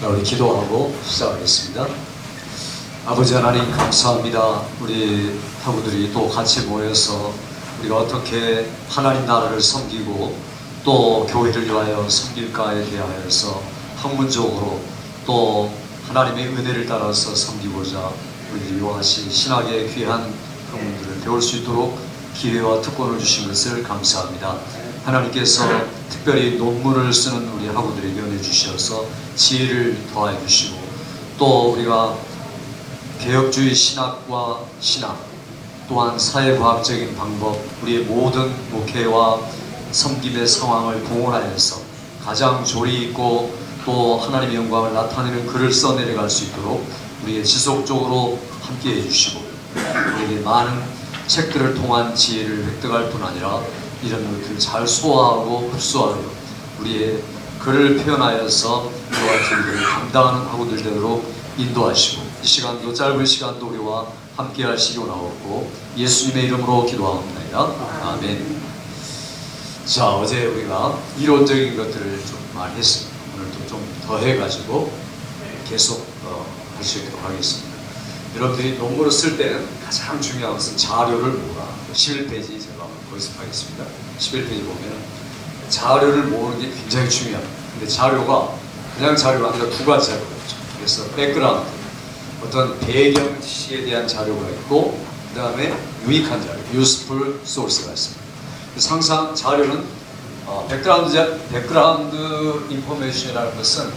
우리 기도하고 시작하겠습니다. 아버지 하나님 감사합니다. 우리 학우들이 또 같이 모여서 우리가 어떻게 하나님 나라를 섬기고 또 교회를 위하여 섬길까에 대하여서 학문적으로 또 하나님의 은혜를 따라서 섬기고자 우리를 요하신 신학의 귀한 학문들을 배울 수 있도록 기회와 특권을 주신 것을 감사합니다. 하나님께서 특별히 논문을 쓰는 우리 학우들에게 은혜 주셔서 지혜를 더해 주시고 또 우리가 개혁주의 신학과 신학 또한 사회과학적인 방법 우리의 모든 목회와 섬김의 상황을 공헌하여서 가장 조리 있고 또 하나님의 영광을 나타내는 글을 써내려갈 수 있도록 우리의 지속적으로 함께해 주시고 우리에게 많은 책들을 통한 지혜를 획득할 뿐 아니라 이런 것들을 잘 소화하고 흡수하여 우리의 글을 표현하여서 이와 같은 일을 감당하는 학우들 되도록 인도하시고 이 시간도 짧은 시간도 우리와 함께 하시기 원하옵고 예수님의 이름으로 기도하옵나이다. 아멘. 자, 어제 우리가 이론적인 것들을 좀 많이 했습니다. 오늘도 좀 더 해가지고 계속 할 수 있도록 하겠습니다. 여러분들이 논문을 쓸 때는 가장 중요한 것은 자료를 모으라. 11페이지 제가 보여드리겠습니다. 11페이지 보면 자료를 모으는 게 굉장히 중요합니다. 근데 자료가 그냥 자료가 아니라 두 가지 자료가 있죠. 그래서 백그라운드, 어떤 배경 지식에 대한 자료가 있고 그 다음에 유익한 자료, useful source가 있습니다. 그래서 항상 자료는 백그라운드 인포메이션이라는 것은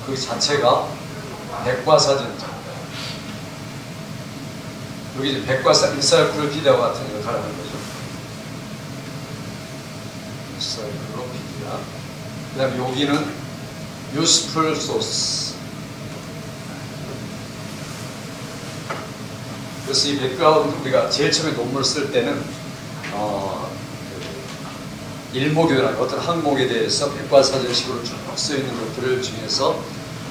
그 자체가 백과사전입니다. 여기 이제 인사이클로피디아 같은 역할을 하는 거죠. 인사이클로피디아. 그 다음에 여기는 useful source. 그래서 이 백그라운드 우리가 제일 처음에 논문을 쓸 때는 일목요나 어떤 항목에 대해서 백과사전식으로 쭉 써있는 것들을 중에서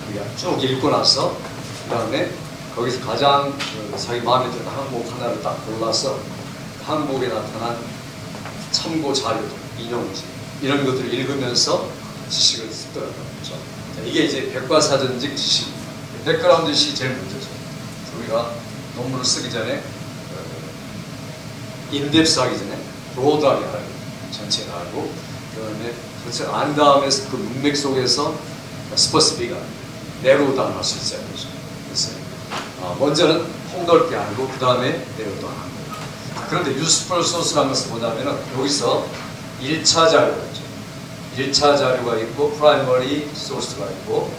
우리가 쭉 읽고 나서 그 다음에 거기서 가장 자기 마음에 드는 항목 하나를 딱 골라서 항목에 나타난 참고 자료, 인용지 이런 것들을 읽으면서 지식을 습득하는 거죠. 이게 이제 백과사전직 지식입니다. 백그라운드 지식이 제일 먼저죠. 우리가 논문을 쓰기 전에 인덱스 하기 전에 브로드하게 알고 전체를 알고 그 다음에 전체 안 다음에 그 문맥 속에서 스퍼시픽한 내로우다운 할 수 있어야 되죠. 그래서 먼저는 폭넓게 알고 그 다음에 내로우다운 하는 거예요. 그런데 유스풀 소스라는 것은 뭐냐면은 여기서 1차 자료가 있죠. 1차 자료가 있고 프라이머리 소스가 있고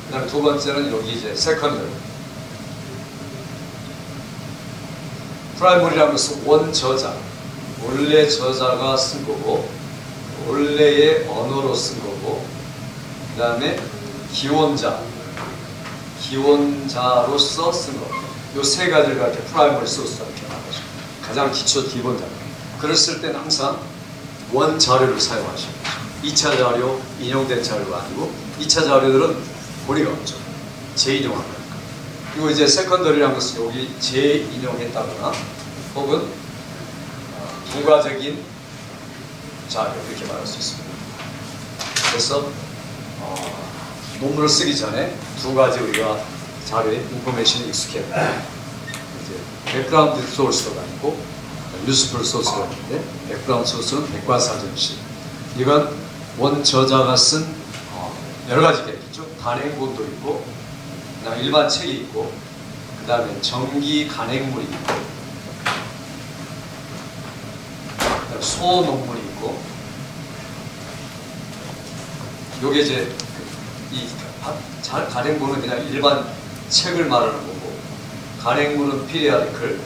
그 다음에 두 번째는 여기 이제 세컨더리. 프라이머리라는 것은 원저자, 원래 저자가 쓴 거고 원래의 언어로 쓴 거고 그 다음에 기원자로서 쓴 거. 요 세 가지를 이렇게 프라이머리 소스라고 이렇게 말하죠. 가장 기본 자료. 글을 쓸 때는 항상 원 자료를 사용하시고 2차 자료, 인용된 자료가 아니고 2차 자료들은 고리가 없죠. 재인용한 거니까. 그리고 이제 세컨더리라는 것은 여기 재인용했다거나 혹은 부가적인 자료 이렇게 말할 수 있습니다. 그래서 논문을 쓰기 전에 두 가지 우리가 자료에 인포메이션이 익숙해야 돼요. 이제 백그라운드 소스가 있고 유스풀 소스가 있는데 백그라운드 소스는 백과사전식. 이건 원저자가 쓴 여러 가지 게 있죠. 단행본도 있고 그다음에 일반 책이 있고 그 다음에 정기 간행물이 있고 그다음에 소논문이 있고 요게 이제 이 간행물은 그냥 일반 책을 말하는 거고 간행물은 피리아디클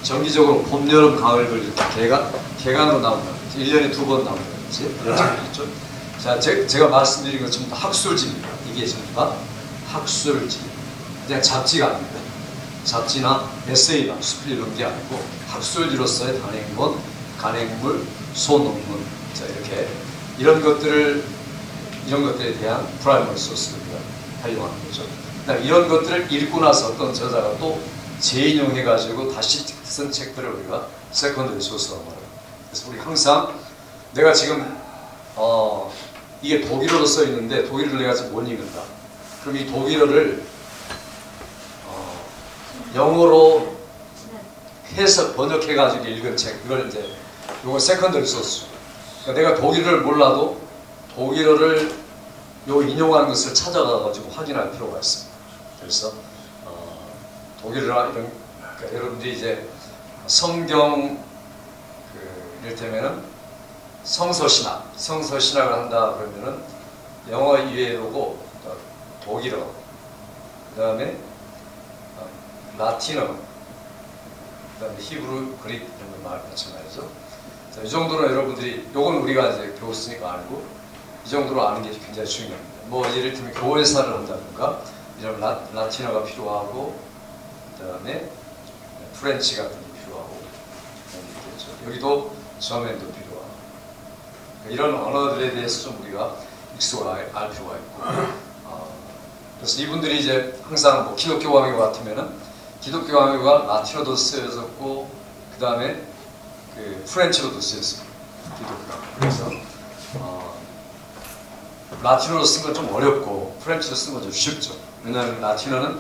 정기적으로 봄, 여름, 가을을 이렇게 개간으로 나온다는 거지. 1년에 2번 나온다는 거지. 이런 책이 있죠. 자, 제가 말씀드린 것 전부 다 학술지입니다. 이게 전부 다 학술지. 그냥 잡지가 아닙니다. 잡지나 에세이나 수필 이런 게 아니고 학술지로서의 단행본, 간행물, 소논문. 자, 이렇게 이런 것들에 대한 프라이머리 소스를 우리가 활용하는 거죠. 그다음에 이런 것들을 읽고 나서 어떤 저자가 또 재인용해가지고 다시 쓴 책들을 우리가 세컨더리 소스라고 말해요. 그래서 우리 항상 내가 지금 이게 독일어로 써 있는데 독일어를 내가 지금 못 읽는다. 그럼 이 독일어를 영어로 해서 번역해가지고 읽은 책, 이걸 이제 요거 세컨더리 소스. 그러니까 내가 독일어를 몰라도 독일어를 요 인용한 것을 찾아가가지고 확인할 필요가 있습니다. 그래서 독일어나 이런, 그러니까 여러분들이 이제 성경 이를테면은 성서신학을 한다 그러면은 영어 이외로고 독일어, 그 다음에 라틴어, 그 다음에 히브리, 그릭 이런 말 마찬가지죠. 자, 이 정도로 여러분들이, 요건 우리가 이제 배웠으니까 알고, 이 정도로 아는 게 굉장히 중요합니다. 뭐 예를 들면 교회사를 한다든가 이런 라틴어가 필요하고, 그 다음에 프렌치 같은 게 필요하고, 여기도 저맨도 필요하고, 이런 언어들에 대해서 좀 우리가 익숙할 필요가 있고, 그래서 이분들이 이제 항상 뭐 기독교 강요 같으면은 기독교 강요가 라틴어도 쓰여졌고, 그 다음에 그 프렌치로도 쓰였습니다. 기독교가. 그래서 라틴어로 쓴 건 좀 어렵고 프렌치로 쓴 건 좀 쉽죠. 왜냐하면 라틴어는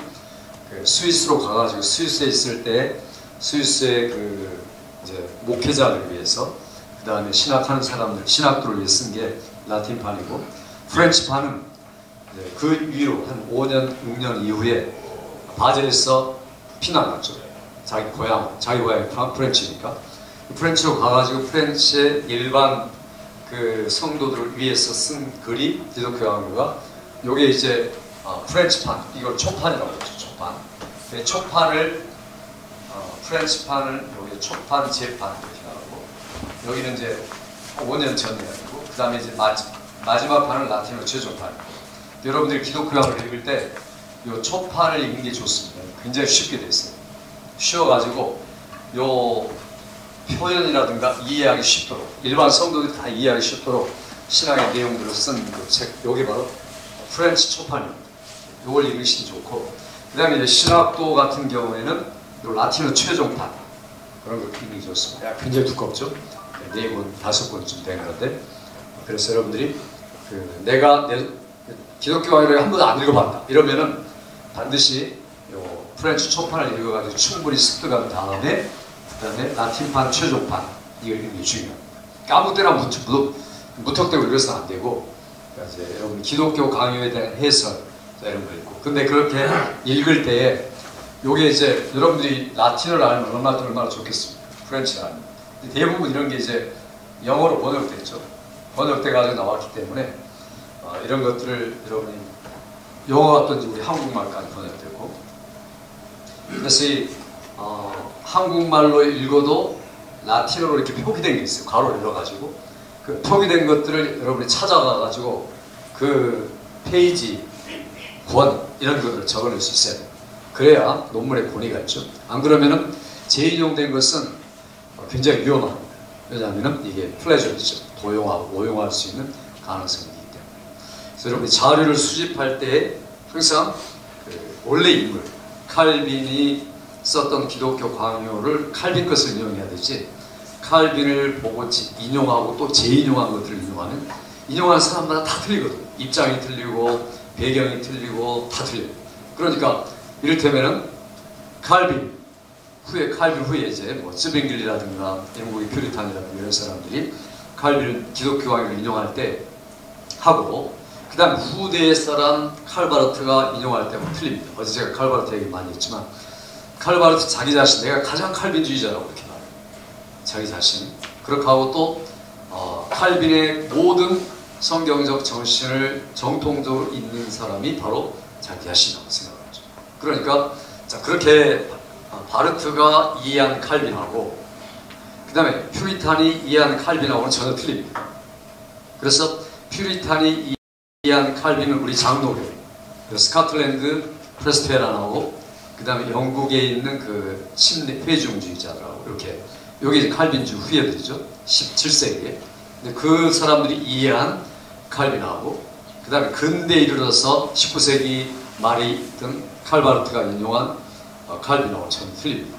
그 스위스로 가가지고 스위스에 있을 때 스위스의 그 이제 목회자를 위해서, 그 다음에 신학하는 사람들, 신학도를 위해 쓴 게 라틴판이고, 프렌치판은 그 위로 한 5년, 6년 이후에 바젤에서 피난 갔죠. 자기 고향이 프렌치니까. 프렌치로 가가지고 프렌치의 일반 그 성도들을 위해서 쓴 글이 기독교 강요가, 요게 이제 프렌치판, 이걸 초판이라고 하죠. 초판. 초판을 프렌치판을 여기 초판, 재판 이렇게 나오고, 여기는 이제 5년 전이고, 그 다음에 이제 마지막 판은 라틴어 최종판이고. 여러분들이 기독교 강요를 읽을 때 요 초판을 읽는 게 좋습니다. 굉장히 쉽게 돼 있어요. 쉬워가지고 요 표현이라든가 이해하기 쉽도록, 일반 성도들이 다 이해하기 쉽도록 신앙의 내용들을 쓴 그 책, 요게 바로 프렌치 초판입니다. 요걸 읽으시면 좋고, 그 다음에 이제 신학도 같은 경우에는 요 라틴어 최종판, 그런 걸 읽는 게 좋습니다. 굉장히 두껍죠? 4권, 5권쯤 되는 건데, 그래서 여러분들이 내가 기독교 강요를 한 번도 안 읽어봤다 이러면은 반드시 요 프렌치 초판을 읽어가지고 충분히 습득한 다음에, 그 다음에 라틴판, 최종판, 이걸 읽는 게 중요합니다. 아무 때나 무턱대고 읽어서는 안 되고, 그러니까 이제 여러분 기독교 강요에 대한 해설 이런 거 읽고, 근데 그렇게 읽을 때에 요게 이제 여러분들이 라틴어를 알면 얼마나 좋겠습니까? 프렌치를 알면. 대부분 이런 게 이제 영어로 번역됐죠. 번역돼가지고 나왔기 때문에 이런 것들을 여러분이 영어 같든지 우리 한국말까지 번역되고, 그래서 이 한국말로 읽어도 라틴어로 이렇게 표기된 게 있어요. 괄호를 열어가지고 그 표기된 것들을 여러분이 찾아가가지고 그 페이지, 권 이런 것들을 적어낼 수 있어야 돼요. 그래야 논문에 권위가 있죠. 안 그러면은 재인용된 것은 굉장히 위험합니다. 왜냐하면은 이게 플레저리죠. 도용하고 오용할 수 있는 가능성이 있기 때문에. 그래서 여러분이 자료를 수집할 때 항상 원래 인물, 칼빈이 썼던 기독교 강요를 칼빈 것을 인용해야 되지, 칼빈을 보고 인용하고 또 재인용한 것들을 인용하는 사람마다 다 틀리거든요. 입장이 틀리고 배경이 틀리고 다 틀려요. 그러니까 이를테면은 칼빈 후에 이제 뭐 스빙글리라든가 영국의 퓨리탄이라든가 이런 사람들이 칼빈을 기독교 강요를 인용할 때 하고, 그 다음 후대의 사람 칼바르트가 인용할 때는 틀립니다. 어제 제가 칼바르트 얘기 많이 했지만, 칼바르트 자기 자신, 내가 가장 칼빈주의자라고 이렇게 말해요. 자기 자신. 그렇게 하고 또 칼빈의 모든 성경적 정신을 정통적으로 있는 사람이 바로 자기 자신이라고 생각하죠. 그러니까 자, 그렇게 바르트가 이해한 칼빈하고, 그 다음에 퓨리탄이 이해한 칼빈하고는 전혀 틀립니다. 그래서 퓨리탄이 이해한 칼빈은 우리 장로교, 스코틀랜드 프레스테란하고, 그 다음에 영국에 있는 그 회중주의자들하고 이렇게, 여기 칼빈주 후예들이죠. 17세기에. 근데 그 사람들이 이해한 칼빈하고, 그 다음에 근대에 이르러서 19세기 말에 있던 칼바르트가 인용한 칼빈하고 참 틀립니다.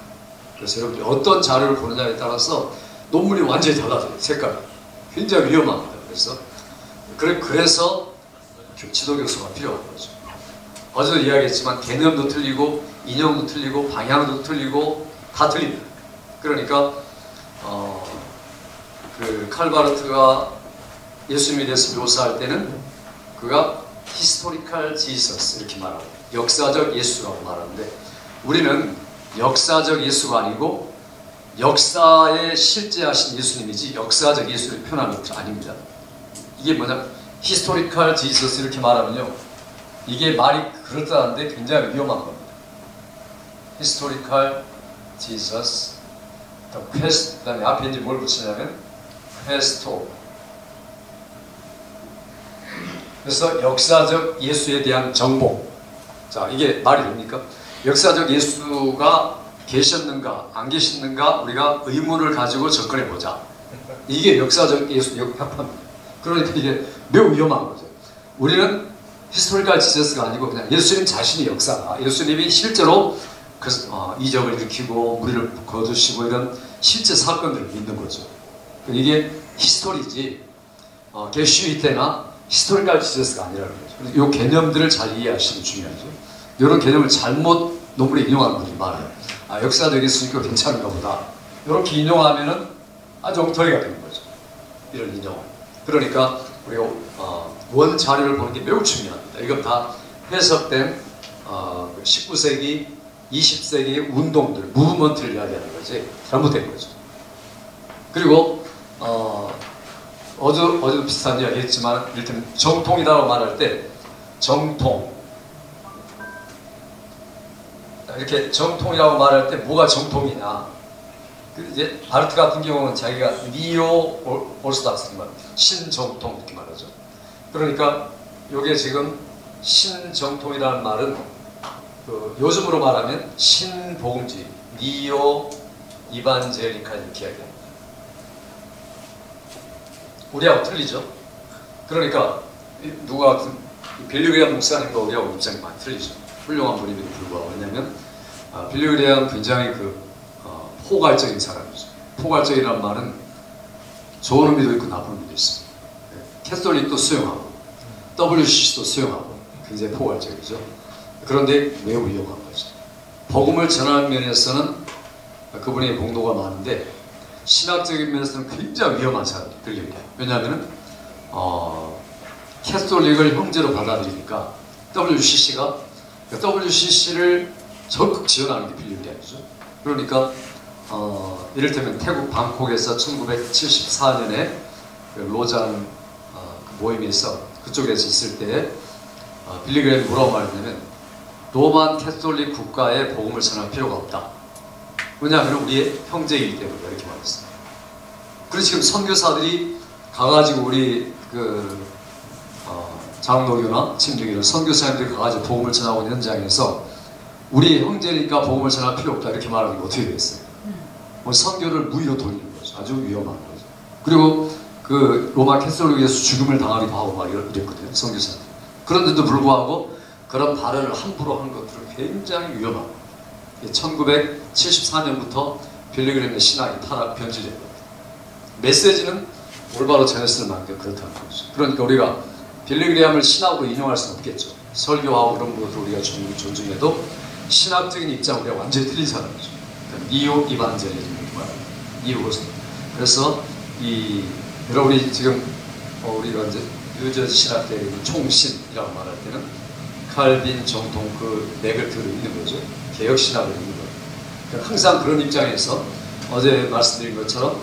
그래서 여러분들이 어떤 자료를 보느냐에 따라서 논문이 완전히 달라져요. 색깔이. 굉장히 위험합니다. 그래서 그래서 지도교수가 필요한 거죠. 어제도 이야기했지만 개념도 틀리고 인형도 틀리고 방향도 틀리고 다 틀립니다. 그러니까 그 칼바르트가 예수님에 대해서 묘사할 때는 그가 히스토리컬 지서스 이렇게 말하고 역사적 예수라고 말하는데 우리는 역사적 예수가 아니고 역사에 실제하신 예수님이지 역사적 예수를 표현하는 것이 아닙니다. 이게 뭐냐 히스토리컬 지서스 이렇게 말하면요 이게 말이 그럴듯한데 굉장히 위험한 겁니다. 히스토리컬 지서스 퀘스트 그 다음에 앞에 이제 뭘 붙이냐면 퀘스토 그래서 역사적 예수에 대한 정보. 자, 이게 말이 됩니까? 역사적 예수가 계셨는가 안 계셨는가 우리가 의문을 가지고 접근해 보자. 이게 역사적 예수 역학파입니다. 그러니까 이게 매우 위험한 거죠. 우리는 히스토리컬 지저스가 아니고 그냥 예수님 자신이 역사다. 예수님이 실제로 이적을 일으키고 무리를 거두시고 이런 실제 사건들을 믿는 거죠. 이게 히스토리지 게슈이 때나 히스토리컬 지저스가 아니라는 거죠. 이 개념들을 잘 이해하시는 게 중요하죠. 이런 개념을 잘못 논문에 인용하는 분이 많아요. 역사적 예수니까 괜찮은가 보다. 이렇게 인용하면은 아주 엉터리가 되는 거죠. 이런 인용을. 그러니까 우리가 원 자료를 보는 게 매우 중요합니다. 이건 다 해석된 19세기, 20세기의 운동들, 무브먼트를 이야기하는 거지 잘못된 거죠. 그리고 어제도 비슷한 이야기 했지만 이를테면 정통이라고 말할 때 정통 이렇게 정통이라고 말할 때 뭐가 정통이냐 이제 바르트 같은 경우는 자기가 니오 오르스닥스 신정통 이렇게 말하죠. 그러니까 이게 지금 신정통이라는 말은 요즘으로 말하면 신복음주의 니오 이반젤리카 이렇게 이야기합니다. 우리하고 틀리죠. 그러니까 누가 빌리 그레이엄 목사님과 우리하고 입장이 많이 틀리죠. 훌륭한 분임에도 불구하고. 왜냐하면 빌리 그레이엄은 굉장히 포괄적인 사람이죠. 포괄적이라는 말은 좋은 의미도 있고 나쁜 의미도 있습니다. 캐톨릭도 수용하고 WCC도 수용하고 굉장히 포괄적이죠. 그런데 매우 위험한 거죠. 복음을 전하는 면에서는 그분의 공로가 많은데 신학적인 면에서는 굉장히 위험한 사람이 들립니다. 왜냐하면 캐톨릭을 형제로 받아들이니까 WCC를 적극 지원하는 게 빌리 그레이엄이죠. 그러니까 이를테면 태국 방콕에서 1974년에 로잔 모임에서 그쪽에서 있을 때 빌리 그레이엄이 뭐라고 말했냐면 로만 캐톨릭 국가에 복음을 전할 필요가 없다. 왜냐하면 우리의 형제이기 때문에 이렇게 말했어요. 그래서 지금 선교사들이 가가지고 우리 장로교나 침례교나 선교사님들이 가가지고 복음을 전하고 있는 현장에서 우리 형제니까 복음을 전할 필요 없다 이렇게 말하는 게 어떻게 되겠어요? 선교를 무위로 돌리는 거죠. 아주 위험한 거죠. 그리고 로마 캐톨릭에서 죽음을 당하기도 하고 막 이랬거든요. 선교사들. 그런데도 불구하고 그런 발언을 함부로 한 것들은 굉장히 위험한 거예요. 1974년부터 빌리 그레이엄의 신학이 변질된 겁니다. 메시지는 올바로 전했을 만큼 그렇다는 거죠. 그러니까 우리가 빌리 그레이엄을 신학으로 인용할 수는 없겠죠. 설교하고 그런 것도 우리가 존중해도 신학적인 입장 우리가 완전히 틀린 사람이죠. 그러니까 니오 이반젤리즘을 말합니다. 니오고스. 그래서 여러분이 지금 우리가 이제 뉴저지 신학대의 총신이라고 말할 때는 칼빈, 정통 그 맥을 들고 있는 거죠. 개혁 신학을 있는 거예요. 그러니까 항상 그런 입장에서 어제 말씀드린 것처럼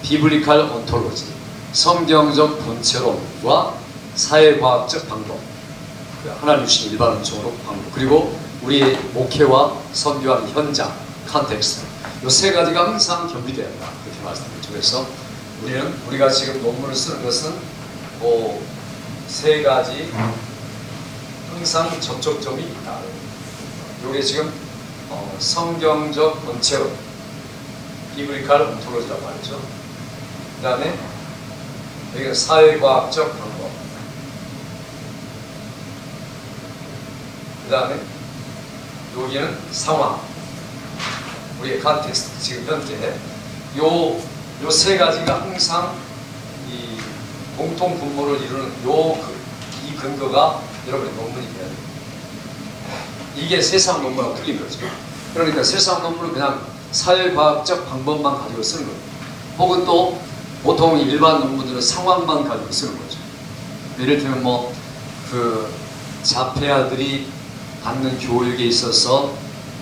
비블리칼 온톨로지, 성경적 본체론과 사회과학적 방법, 하나님 주신 일반 은총으로 방법, 그리고 우리의 목회와 선교하는 현장, 컨텍스트, 이 세 가지가 항상 겸비되어야 한다. 그렇게 말씀드렸죠. 그래서 우리가 지금 논문을 쓰는 것은 세 가지 항상 접촉점이 있다. 이게 지금 성경적 본체론, 비블리칼 온톨로지라고 말이죠. 그 다음에 여기는 사회과학적 방법, 그 다음에 여기는 상황, 우리의 컨텍스트, 지금 현재 요 세 가지가 항상 공통 분모를 이루는 이 근거가 여러분의 논문이 돼야 돼요. 이게 세상 논문하고 틀린 거죠. 그러니까 세상 논문은 그냥 사회과학적 방법만 가지고 쓰는 거예요. 혹은 또 보통 일반 논문들은 상황만 가지고 쓰는 거죠. 예를 들면 뭐 그 자폐아들이 받는 교육에 있어서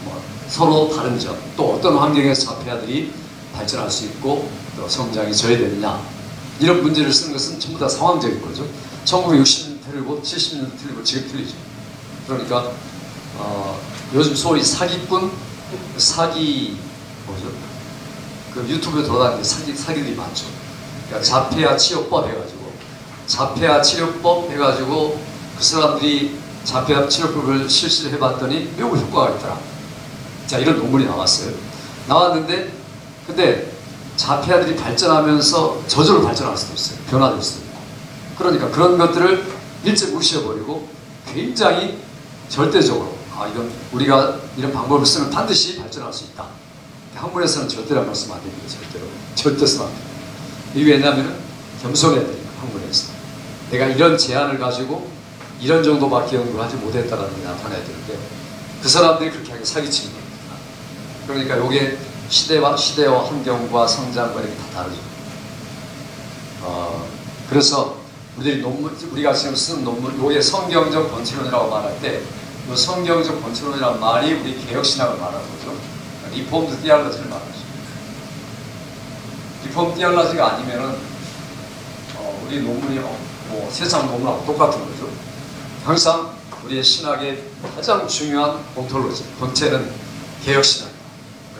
뭐 서로 다른 점, 또 어떤 환경에서 자폐아들이 발전할 수 있고 또 성장이 저해되느냐, 이런 문제를 쓰는 것은 전부 다 상황적인 거죠. 1960년 틀리고 70년 틀리고 지금 틀리죠. 그러니까 요즘 소위 사기꾼, 뭐죠? 그 유튜브에 돌아다니는 사기들이 많죠. 그러니까 자폐아 치료법 해가지고, 그 사람들이 자폐아 치료법을 실시를 해봤더니 매우 효과가 있더라. 자, 이런 논문이 나왔어요. 나왔는데, 근데 자폐아들이 발전하면서 저절로 발전할 수도 있어요. 변화될 수도 있고. 그러니까 그런 것들을 일찍 무시해버리고 굉장히 절대적으로, 이건 우리가 이런 방법을 쓰면 반드시 발전할 수 있다. 학문에서는 절대란 말 쓰면 안 됩니다. 절대 쓰면 안 됩니다. 이게 왜냐하면 겸손해야 되니까, 학문에서. 내가 이런 제안을 가지고 이런 정도밖에 연구를 하지 못했다는 게 나타나야 되는데, 그 사람들이 그렇게 하게 사기치는 겁니다. 그러니까 이게 시대와 환경과 성장과 이렇게 다 다르죠. 그래서 우리가 지금 쓰는 논문, 이게 성경적 본체론이라고 말할 때, 이 성경적 본체론이라는 말이 우리 개혁신학을 말하는 거죠. 리폼드 디알러지를 말하죠. 리폼 디알러지가 아니면은 우리 논문이 뭐 세상 논문하고 똑같은 거죠. 항상 우리의 신학의 가장 중요한 온톨로지, 본체는 개혁신학입니다.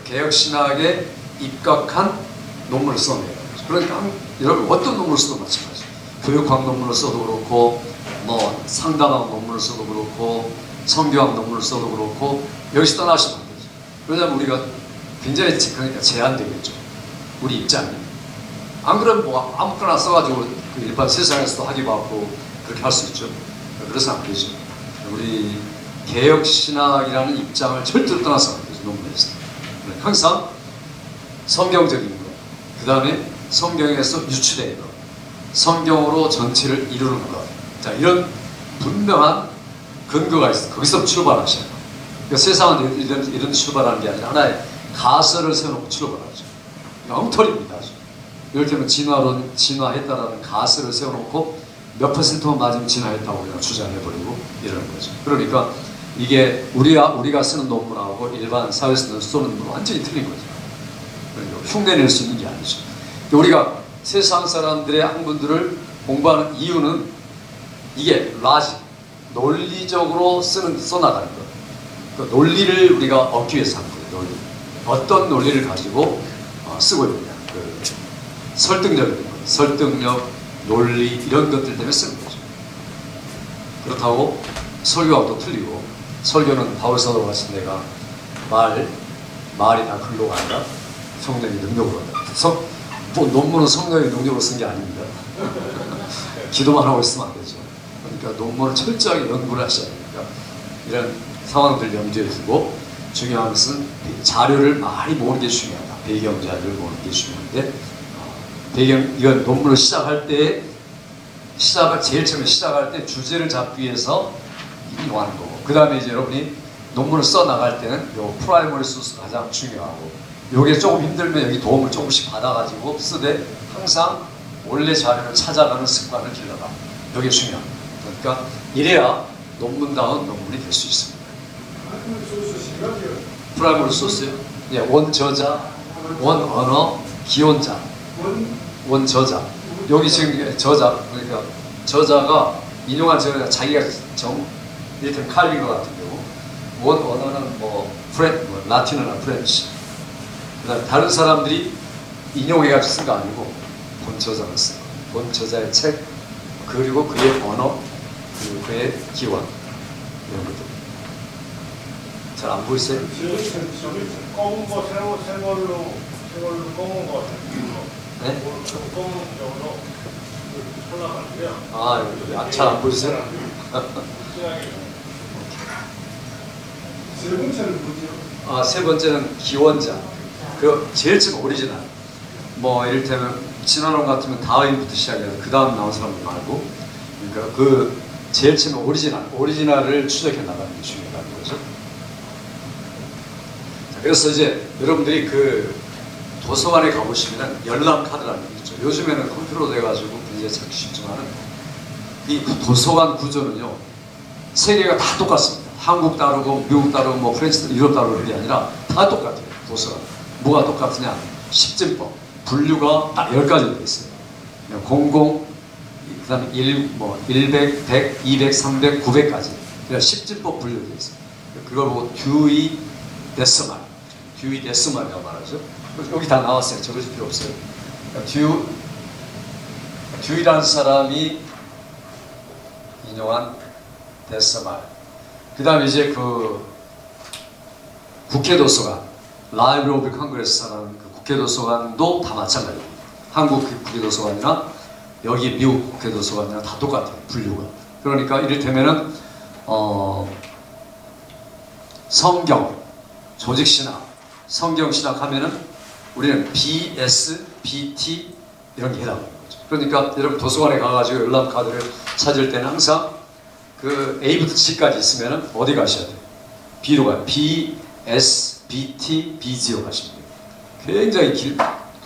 개혁신학에 입각한 논문을 써내요. 그러니까 여러분 어떤 논문을 써도 마찬가지죠. 교육학 논문을 써도 그렇고, 뭐 상담학 논문을 써도 그렇고, 성교학 논문을 써도 그렇고, 여기서 떠나시면 안 되죠. 왜냐하면 우리가 굉장히 그러니까 제한되겠죠. 우리 입장이. 안 그러면 뭐 아무거나 써가지고 그 일반 세상에서도 학위 받고 그렇게 할 수 있죠. 그래서 안 되죠. 우리 개혁신학이라는 입장을 절대로 떠나서 안 되죠. 논문에서. 항상 성경적인 것, 그 다음에 성경에서 유추된 것, 성경으로 전체를 이루는 것. 자, 이런 분명한 근거가 있어요. 거기서 출발하셔야 돼요. 그러니까 세상은 이런 출발하는 게 아니라 하나의 가설을 세워놓고 출발하죠. 엉터리입니다. 예를 들면 진화했다라는 가설을 세워놓고 몇 %만 맞으면 진화했다고 그냥 주장해버리고 이러는 거죠. 그러니까 이게 우리가 쓰는 논문하고 일반 사회에서 쓰는 논문은 완전히 틀린 거죠. 그러니까 흉내낼 수 있는 게 아니죠. 우리가 세상 사람들의 학문들을 공부하는 이유는 이게 논리적으로 써나가는 것. 그 논리를 우리가 얻기 위해서 하는 거예요. 논리. 어떤 논리를 가지고 쓰고 있느냐. 설득력, 논리 이런 것들 때문에 쓰는 거죠. 그렇다고 설교하고도 틀리고, 설교는 바울사도 같이 내가 말이 다 글로가 아니라 성령의 능력으로 한다. 뭐 논문은 성령의 능력으로 쓴 게 아닙니다. 기도만 하고 있으면 안 되죠. 그러니까 논문을 철저하게 연구를 하셔야 됩니다. 이런 상황들 염두에 두고, 중요한 것은 자료를 많이 모으는 게 중요하다. 배경 자료를 모으는 게 중요한데, 이건 논문을 시작할 때, 제일 처음에 시작할 때 주제를 잡기 위해서 이용하는 거고, 그 다음에 이제 여러분이 논문을 써 나갈 때는 요 프라이머리 소스가 가장 중요하고, 요게 조금 힘들면 여기 도움을 조금씩 받아가지고 쓰되, 항상 원래 자료를 찾아가는 습관을 길러라. 이게 중요합니다. 그러니까 이래야 논문다운 논문이 될 수 있습니다. 프라이머리 소스요? 예, 원저자, 원언어, 기원자, 원저자. 여기 지금 저자, 그러니까 저자가 인용한 저자가 자기가 이를테면 칼빈과 같은 경우, 원언어는 뭐 라틴어나 프렌치. 그다음 다른 사람들이 인용해가지고 쓴 거 아니고 본저자가 쓴 거. 본저자의 책, 그리고 그의 언어, 그리고 그의 기원, 이런 것들. 잘 안 보이세요? 검은 거 새 걸로 검은 거 네? 검은 쪽으로 올라가는데요. 잘 안 보이세요? 세 번째는 뭐죠? 세 번째는 기원자. 그 제일 처음 오리지널. 뭐 이를테면 진화론 같으면 다윈부터 시작해서 그 다음 나온 사람들 말고, 그러니까 그 제일 처음 오리지널을 추적해 나가는 게 중요하다는 거죠. 자, 그래서 이제 여러분들이 그 도서관에 가보시면 열람 카드라는 게 있죠. 요즘에는 컴퓨터로 돼가지고 굉장히 찾기 쉽지만은 이 도서관 구조는요, 세계가 다 똑같습니다. 한국 다르고 미국 다르고 뭐 프랑스 유럽 다르고 그런 게 아니라 다 똑같아요. 도서관 뭐가 똑같으냐? 십진법 분류가 딱 10가지 되어 있어요. 00, 그 다음에 100, 100, 200, 300, 900까지. 그래서 십진법 분류되어 있어요. 그걸 보고 듀이 데스말이라고 말하죠. 여기 다 나왔어요. 적으실 필요 없어요. 그러니까 듀이라는 사람이 인용한 데스말. 그 다음에 이제 그 국회 도서관, 라이브러리 오브 컨그레스라는 그 국회 도서관도 다 마찬가지입니다. 한국 국회 도서관이나 여기 미국 국회 도서관이나 다 똑같아요. 분류가. 그러니까 이를테면은 성경, 조직신학, 성경신학 하면은 우리는 BS, BT 이런 게 해당하는 거죠. 그러니까 여러분 도서관에 가가지고 열람 카드를 찾을 때는 항상 그 A부터 G까지 있으면은 어디 가셔야 돼요? B로 가요. B, S, BT, BG로 가시면 돼요. 굉장히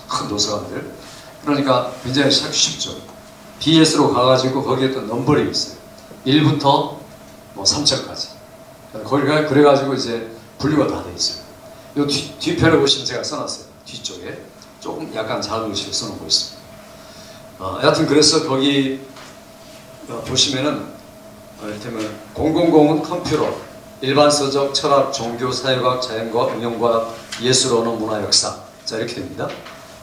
큰 도서관들. 그러니까 굉장히 찾기 쉽죠. BS로 가가지고 거기에 또 넘버링이 있어요. 1부터 뭐 3층까지. 거기가 그래가지고 이제 분류가 다 돼 있어요. 이 뒤편에 보시면 제가 써놨어요. 뒤쪽에 조금 약간 작은 글씨로 써놓고 있습니다. 여하튼 그래서 거기 보시면은 이를테면 000은 컴퓨터, 일반 서적, 철학, 종교, 사회과학, 자연과학, 응용과학, 예술, 언어, 문화, 역사. 자, 이렇게 됩니다.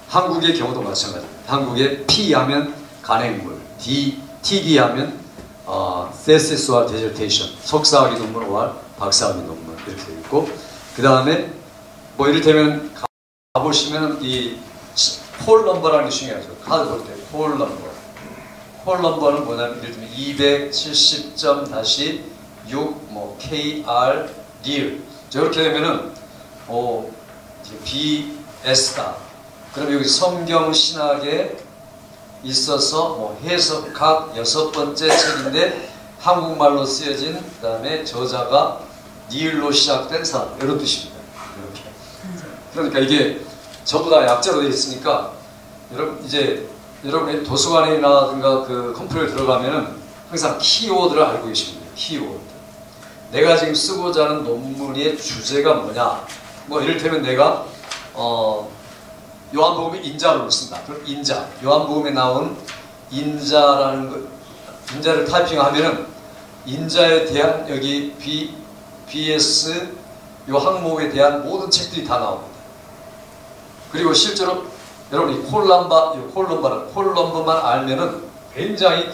한국의 경우도 마찬가지입니다. 한국에 P 하면 간행물, TD 하면 thesis or dissertation, 석사학위 논문, or 박사학위 논문 이렇게 되어 있고, 그 다음에 뭐 이를테면 가보시면 이 폴 넘버라는 게 중요하죠. 카드 볼 때 폴 넘버. 폴 넘버는 뭐냐면 이를테면 270점-6 뭐 KR 리을 이렇게 되면은 BS다. 그럼 여기 성경 신학에 있어서 뭐 해석학 6번째 책인데 한국말로 쓰여진 그다음에 저자가 리을로 시작된 사람 이런 뜻입니다. 이렇게. 그러니까 이게 전부 다 약자로 되어 있으니까 여러분이 도서관이라든가 그 컴퓨터에 들어가면은 항상 키워드를 알고 계시면 돼요. 키워드. 내가 지금 쓰고자 하는 논문의 주제가 뭐냐. 뭐 이를테면 내가 요한복음의 인자론을 쓴다. 그럼 인자. 요한복음에 나온 인자라는 거, 인자를 타이핑하면은 인자에 대한 여기 BS 요 항목에 대한 모든 책들이 다 나옵니다. 그리고 실제로 여러분이 콜럼버만 알면은 굉장히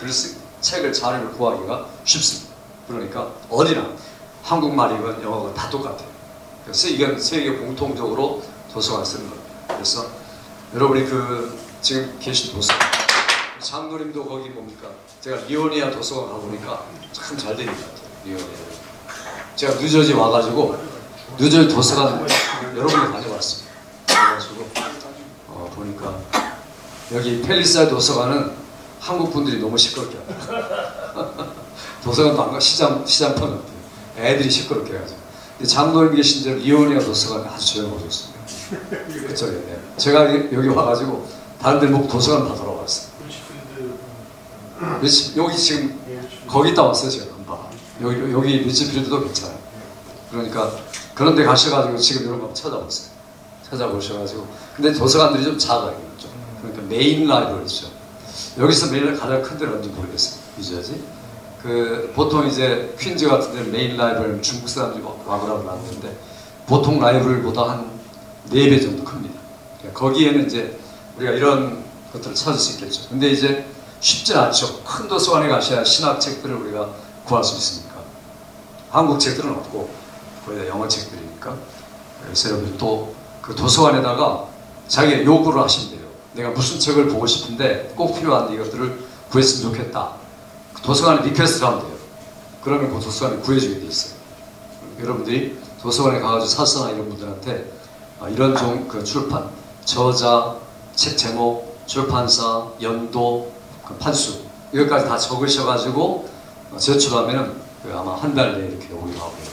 책을 자료를 구하기가 쉽습니다. 그러니까 어디나 한국말이건 영어건 다 똑같아요. 그래서 이건 세계 공통적으로 도서관 쓰는 겁니다. 그래서 여러분이 그 지금 계신 도서관, 장로님도 거기 뭡니까? 제가 리오니아 도서관 가보니까 참 잘 되는 것 같아요. 리오니아. 제가 뉴저지 와가지고 뉴저지 도서관 여러분이 다녀왔습니다. 그래가지고 보니까 여기 펠리사이 도서관은 한국 분들이 너무 시끄럽게 하더라고요. 도서관도 안 가, 시장판 같아요. 애들이 시끄럽게 해가지고. 근데 장로님 계신 저 리오니아 도서관은 아주 조용해졌습니다. 그쵸, 네. 제가 여기 와가지고 다른 데 뭐 도서관 다 돌아왔어요. 여기 지금 거기 있다 왔어요. 제가 금방. 여기 리츠필드도 괜찮아요. 그러니까 그런 데 가셔가지고 지금 이런 거 찾아보세요. 찾아보셔가지고. 근데 도서관들이 좀 작아요. 좀. 그러니까 메인 라이브러리죠. 여기서 메인 가장 큰 데는 어딘지 모르겠어요. 유저지. 보통 이제 퀸즈 같은 데는 메인 라이브러리는 중국 사람들이 와보라고 나왔는데 보통 라이브러리보다 한 4배 정도 큽니다. 그러니까 거기에는 이제 우리가 이런 것들을 찾을 수 있겠죠. 근데 이제 쉽진 않죠. 큰 도서관에 가셔야 신학 책들을 우리가 구할 수 있으니까. 한국 책들은 없고 거의 다 영어 책들이니까. 그래서 여러분이 또 그 도서관에다가 자기 요구를 하시면 돼요. 내가 무슨 책을 보고 싶은데 꼭 필요한데 이것들을 구했으면 좋겠다. 그 도서관에 리퀘스트를 하면 돼요. 그러면 그 도서관에 구해주게 돼 있어요. 여러분들이 도서관에 가가지고 사서나 이런 분들한테 이런 그 출판, 저자, 책 제목, 출판사, 연도, 그 판수 이것까지 다 적으셔가지고 제출하면은 아마 한 달 내에 이렇게 오기도 하고요.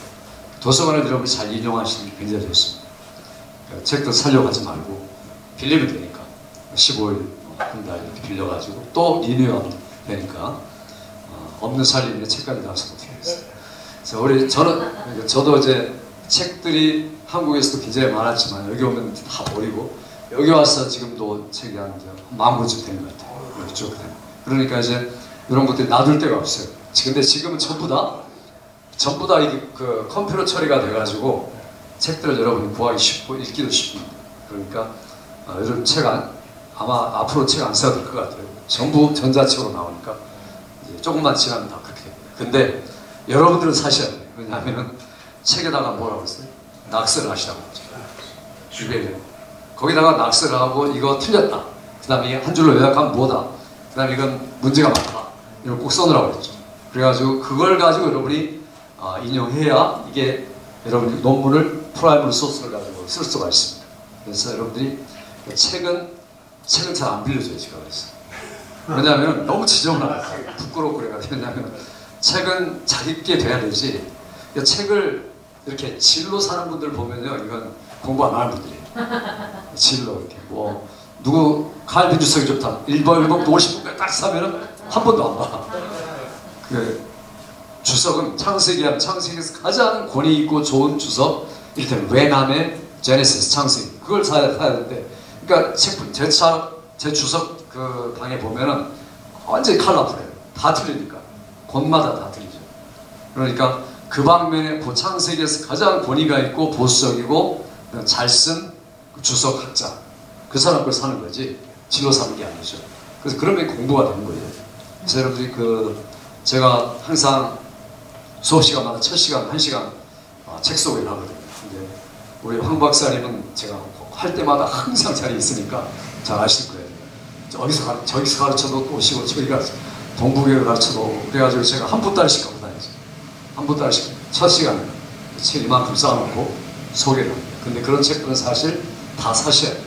도서관을 여러분이 잘 이용하시는 게 굉장히 좋습니다. 그러니까 책도 살려고 하지 말고 빌리면 되니까 15일 한 달 이렇게 빌려가지고 또 리뉴얼 되니까 없는 살림에 책까지 나와서 어떻게 하겠어요. 그래서 저도 이제 책들이 한국에서도 굉장히 많았지만 여기 오면 다 버리고 여기 와서 지금도 책이 한 10,000권쯤 된 것 같아요. 쭉 그러니까 이제 이런 것들이 놔둘 데가 없어요. 근데 지금은 전부 다 이게 그 컴퓨터 처리가 돼가지고 책들을 여러분이 구하기 쉽고 읽기도 쉽습니다. 그러니까 요즘 아마 앞으로 책 안 써도 될 것 같아요. 전부 전자책으로 나오니까 이제 조금만 지나면 다 그렇게 됩니다. 근데 여러분들은 사셔야 돼요. 왜냐하면 책에다가 뭐라고 했어요? 낙서를 하시라고 했죠. 주변에 거기다가 낙서를 하고 이거 틀렸다. 그 다음에 한 줄로 요약하면 뭐다. 그 다음에 이건 문제가 많다. 이걸 꼭 써놓으라고 했죠. 그래가지고 그걸 가지고 여러분이 인용해야 이게 여러분이 논문을 프라이머리 소스를 가지고 쓸 수가 있습니다. 그래서 여러분들이 책은 잘 안 빌려줘요. 제가 그래서. 왜냐하면 너무 지저분하고 부끄럽고 그래가지고. 왜냐하면 책은 자기께 돼야 되지. 책을 이렇게 질로 사는 분들 보면요, 이건 공부 안 하는 분들이에요. 질로 이렇게 누구 칼빈 주석이 좋다. 1번 50분까지 사면은 한 번도 안 봐. 그 주석은 창세기에서 가장 권위 있고 좋은 주석, 이를테면 외남의 제네시스 창세기, 그걸 사야 되는데, 그러니까 제 주석 그 방에 보면은 완전히 컬러풀해요. 다 틀리니까. 곳마다 다 틀리죠. 그러니까 그 방면에 그 창세기에서 가장 권위가 있고 보수적이고 잘 쓴 주석학자, 그 사람 걸 사는 거지 진로 사는 게 아니죠. 그래서 그러면 공부가 되는 거예요. 그래서 여러분들이 제가 항상 수업 시간마다 첫 시간, 1시간 책 소개를 하거든요. 근데 우리 황 박사님은 제가 할 때마다 항상 자리에 있으니까 잘 아실 거예요. 저기서 가르쳐도 또 오시고 저기가 동북에를 가르쳐도 그래가지고 제가 한 분달씩 하고 다녔어요. 한 분달씩 첫 시간에 책 이만큼 쌓아놓고 소개를 합니다. 근데 그런 책들은 사실 다 사셔야 돼요.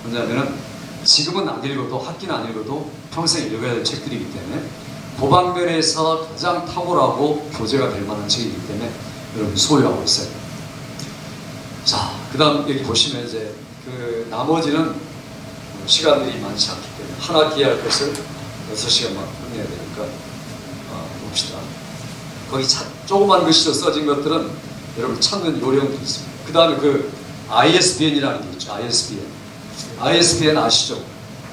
왜냐하면 지금은 안 읽어도 학기는 안 읽어도 평생 읽어야 될 책들이기 때문에 그 방면에서 가장 탁월하고 교재가 될 만한 책이기 때문에 여러분 소유하고 있어요. 자, 그 다음 여기 보시면 이제 그 나머지는 시간들이 많지 않기 때문에 한 학기 할 것을 6시간만 끝내야 되니까 봅시다. 거기 조그만 글씨로 써진 것들은 여러분 찾는 요령도 있습니다. 그 다음에 그 ISBN이라는 게 있죠. ISBN 아시죠?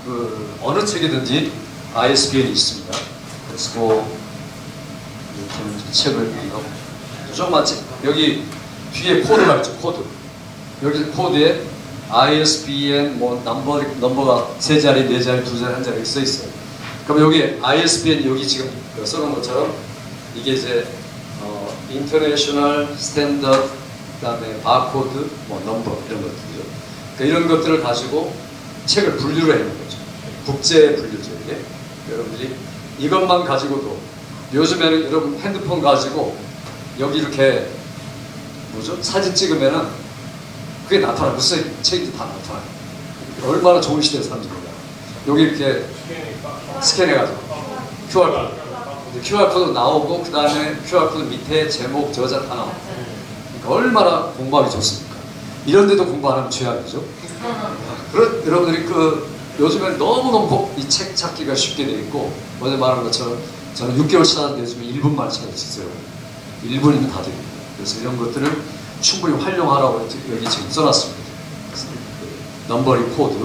그 어느 책이든지 ISBN이 있습니다. 그래서 이렇게 책을 조금만 여기 뒤에 코드가 있죠. 코드. 여기 코드에 ISBN 넘버가 3자리, 4자리, 2자리, 1자리 써 있어요. 그럼 여기 ISBN 여기 지금 써놓은 것처럼 이게 이제 International Standard, 그다음에 바코드, 넘버 이런 것들이죠. 그러니까 이런 것들을 가지고 책을 분류를 해놓은 거죠. 국제 분류죠. 이게 여러분들이 이것만 가지고도 요즘에는 여러분 핸드폰 가지고 여기 이렇게 사진 찍으면은 그게 나타나. 무슨 책인지 다 나타나요. 얼마나 좋은 시대에 사는지 몰라요. 여기 이렇게 스캔해가지고 QR코드 나오고 그 다음에 QR코드 밑에 제목, 저자 다 나와요. 그러니까 얼마나 공부하기 좋습니까? 이런데도 공부 안 하면 죄악이죠. 여러분들이 요즘엔 너무너무 이 책 찾기가 쉽게 돼 있고 어제 말한 것처럼 저는 6개월 찾았는데 요즘에 1분만에 찾을 수 있어요. 1분이면 다 됩니다. 그래서 이런 것들을 충분히 활용하라고 여기 지금 써놨습니다. 넘버링 코드,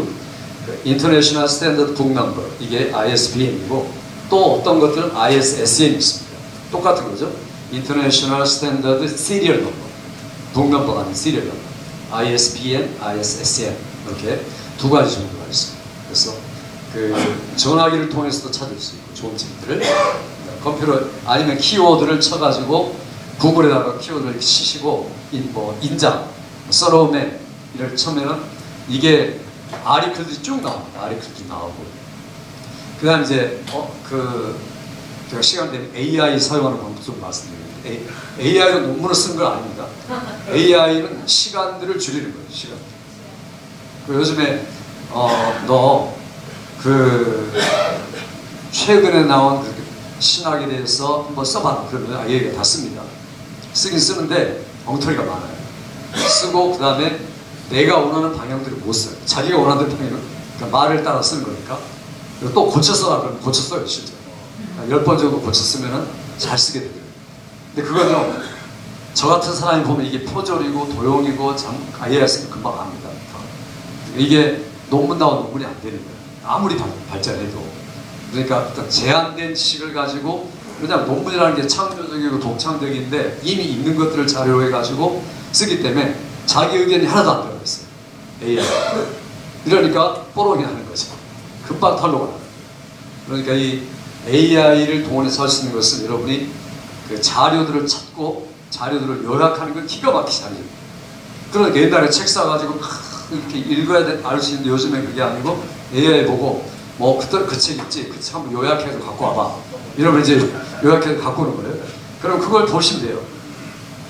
International Standard Book Number, 이게 ISBN이고 또 어떤 것들은 ISSN이 있습니다. 똑같은 거죠. International Standard Serial Number, Book Number가 아닌 Serial Number, ISBN, ISSN 이렇게 두 가지 정도가 있습니다. 그래서 전화기를 통해서도 찾을 수 있고 좋은 책들을 컴퓨터 아니면 키워드를 쳐가지고 구글에다가 키워드를 치시고 인장, 서러맨 이를 쳐면은 이게 아리클들이 쭉 나옵니다. 아리클들이 나오고 그 다음 이제 제가 시간 되면 AI 사용하는 방법 좀 말씀드리는데 AI로 논문을 쓰는 건 아닙니다. AI는 시간들을 줄이는 거예요. 시간. 요즘에 너 그 최근에 나온 그 신학에 대해서 한번 써봐. 그러면 얘기가 다 씁니다. 쓰긴 쓰는데 엉터리가 많아요. 쓰고 그 다음에 내가 원하는 방향들을 못 써요. 자기가 원하는 방향은 그러니까 말을 따라 쓰는 거니까. 그리고 또 고쳐 써라 그러면 고쳐 써요, 실제. 10번 정도 고쳐 쓰면은 잘 쓰게 돼요. 근데 그거는 저 같은 사람이 보면 이게 표절이고 도용이고 아예 했으면 금방 압니다. 이게 논문 나온 논문이 안 되는 거예요. 아무리 발전해도. 그러니까 어떤 제한된 지식을 가지고, 왜냐하면 논문이라는 게 창조적이고 독창적인데 이미 있는 것들을 자료해 가지고 쓰기 때문에 자기 의견이 하나도 안 들어가 있어요. AI. 이러니까 뽀록이 나는 거죠. 금방 털로 가는 거예요. 그러니까 이 AI를 동원해서 할 수 있는 것은 여러분이 그 자료들을 찾고 자료들을 요약하는 건 기가 막히게 잘해요. 그러니까 옛날에 책 사가지고 이렇게 읽어야 알 수 있는데 요즘엔 그게 아니고 AI 보고 뭐 그 책 있지? 그 책 한번 요약해서 갖고 와봐. 이러면 이제 요약해서 갖고 오는 거예요. 그럼 그걸 보시면 돼요.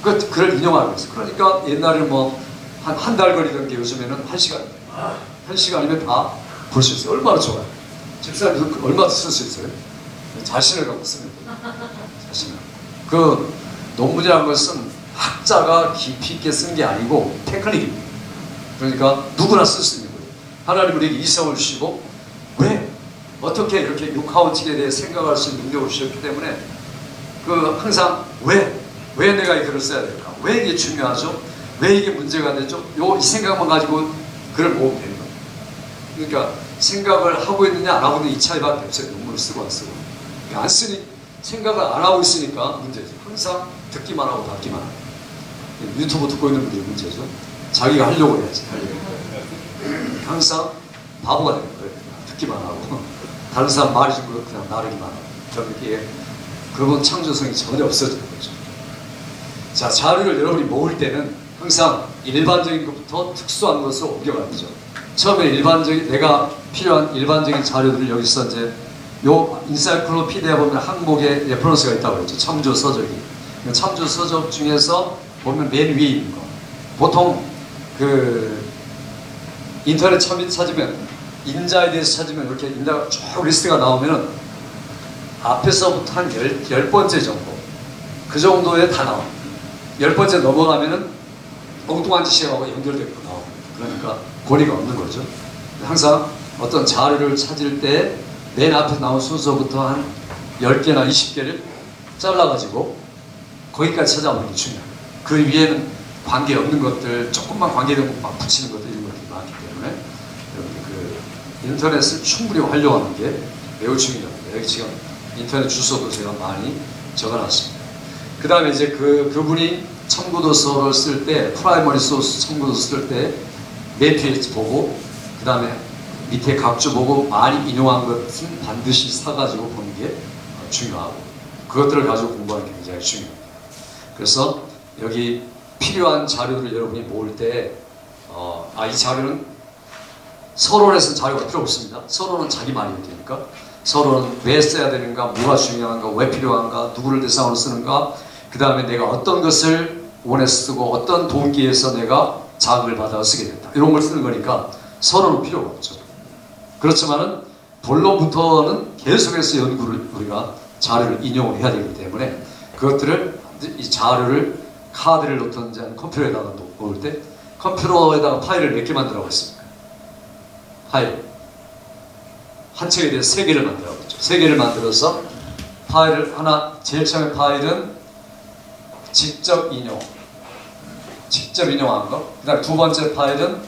그걸 인용하고 있어요. 그러니까 옛날에 뭐 한 달 걸리던 게 요즘에는 1시간. 1시간이면 다 볼 수 있어요. 얼마나 좋아요. 집사님도 얼마나 쓸 수 있어요? 자신을 갖고 씁니다. 자신을. 그 논문이라는 것은 학자가 깊이 있게 쓴 게 아니고 테크닉입니다. 그러니까 누구나 쓸 수 있는 거예요. 하나님 우리에게 이성을 주시고 왜? 어떻게 이렇게 육하원칙에 대해 생각할 수 있는 능력을 주셨기 때문에 그 항상 왜 내가 이 글을 써야 될까? 왜 이게 중요하죠? 왜 이게 문제가 되죠? 이 생각만 가지고 글을 모으면 되는 거예요. 그러니까 생각을 하고 있느냐 안 하고 있는 이 차이밖에 없어요. 논문을 쓰고 안 쓰고. 안 쓰니 생각을 안 하고 있으니까 문제죠. 항상 듣기만 하고 받기만 하고. 유튜브 듣고 있는 분들이 문제죠. 자기가 하려고 해야지. 항상 바보가 되는 거예요. 듣기만 하고 다른 사람 말이 좀 그냥 나르기만 하고. 그렇게 그건 창조성이 전혀 없어지는 거죠. 자, 자료를 여러분이 모을 때는 항상 일반적인 것부터 특수한 것으로 옮겨가는 거죠. 처음에 내가 필요한 일반적인 자료들을 여기서 이제 요 인사이클로피디아 보면 항목에 레퍼런스가 있다고 그랬죠. 참조 서적이. 참조 서적 중에서 보면 맨 위에 있는 거. 보통 그 인터넷 찾으면 인자에 대해서 찾으면 이렇게 인자가 쭉 리스트가 나오면은 앞에서부터 한 10번째 정도. 그 정도에 다 나와. 10번째 넘어가면은 엉뚱한 짓이하고 연결되고 나오고. 그러니까 권위가 없는 거죠. 항상 어떤 자료를 찾을 때 맨 앞에 나온 순서부터 한 10개나 20개를 잘라가지고 거기까지 찾아오는 게 중요해요. 그 위에는 관계없는 것들, 조금만 관계되는 것 막 붙이는 것들 이런 것들이 많기 때문에 여러분 그 인터넷을 충분히 활용하는 게 매우 중요합니다. 여기 지금 인터넷 주소도 제가 많이 적어놨습니다. 그 다음에 이제 그분이 첨구도서를 쓸 때, 프라이머리 소스 첨구도서 쓸 때 맨 뒤에 보고 그 다음에 밑에 각주 보고 많이 인용한 것은 반드시 사가지고 보는 게 중요하고 그것들을 가지고 공부하는 게 굉장히 중요합니다. 그래서 여기 필요한 자료를 여러분이 모을 때 이 자료는 서론에서는 자료가 필요 없습니다. 서론은 자기 말이 되니까 서론은 왜 써야 되는가, 뭐가 중요한가, 왜 필요한가, 누구를 대상으로 쓰는가, 그 다음에 내가 어떤 것을 원해서 쓰고 어떤 동기에서 내가 자극을 받아 쓰게 됐다. 이런 걸 쓰는 거니까 서론은 필요가 없죠. 그렇지만은 본론부터는 계속해서 연구를 우리가 자료를 인용을 해야 되기 때문에 그것들을 이 자료를 카드를 놓든지 아니면 컴퓨터에다가 놓을 때 컴퓨터에다가 파일을 몇 개 만들라고 했습니까? 파일 한 책에 대해서 3개를 만들라고 했죠. 3개를 만들어서 파일을 하나, 제일 처음에 파일은 직접 인용한 거. 그 다음에 두 번째 파일은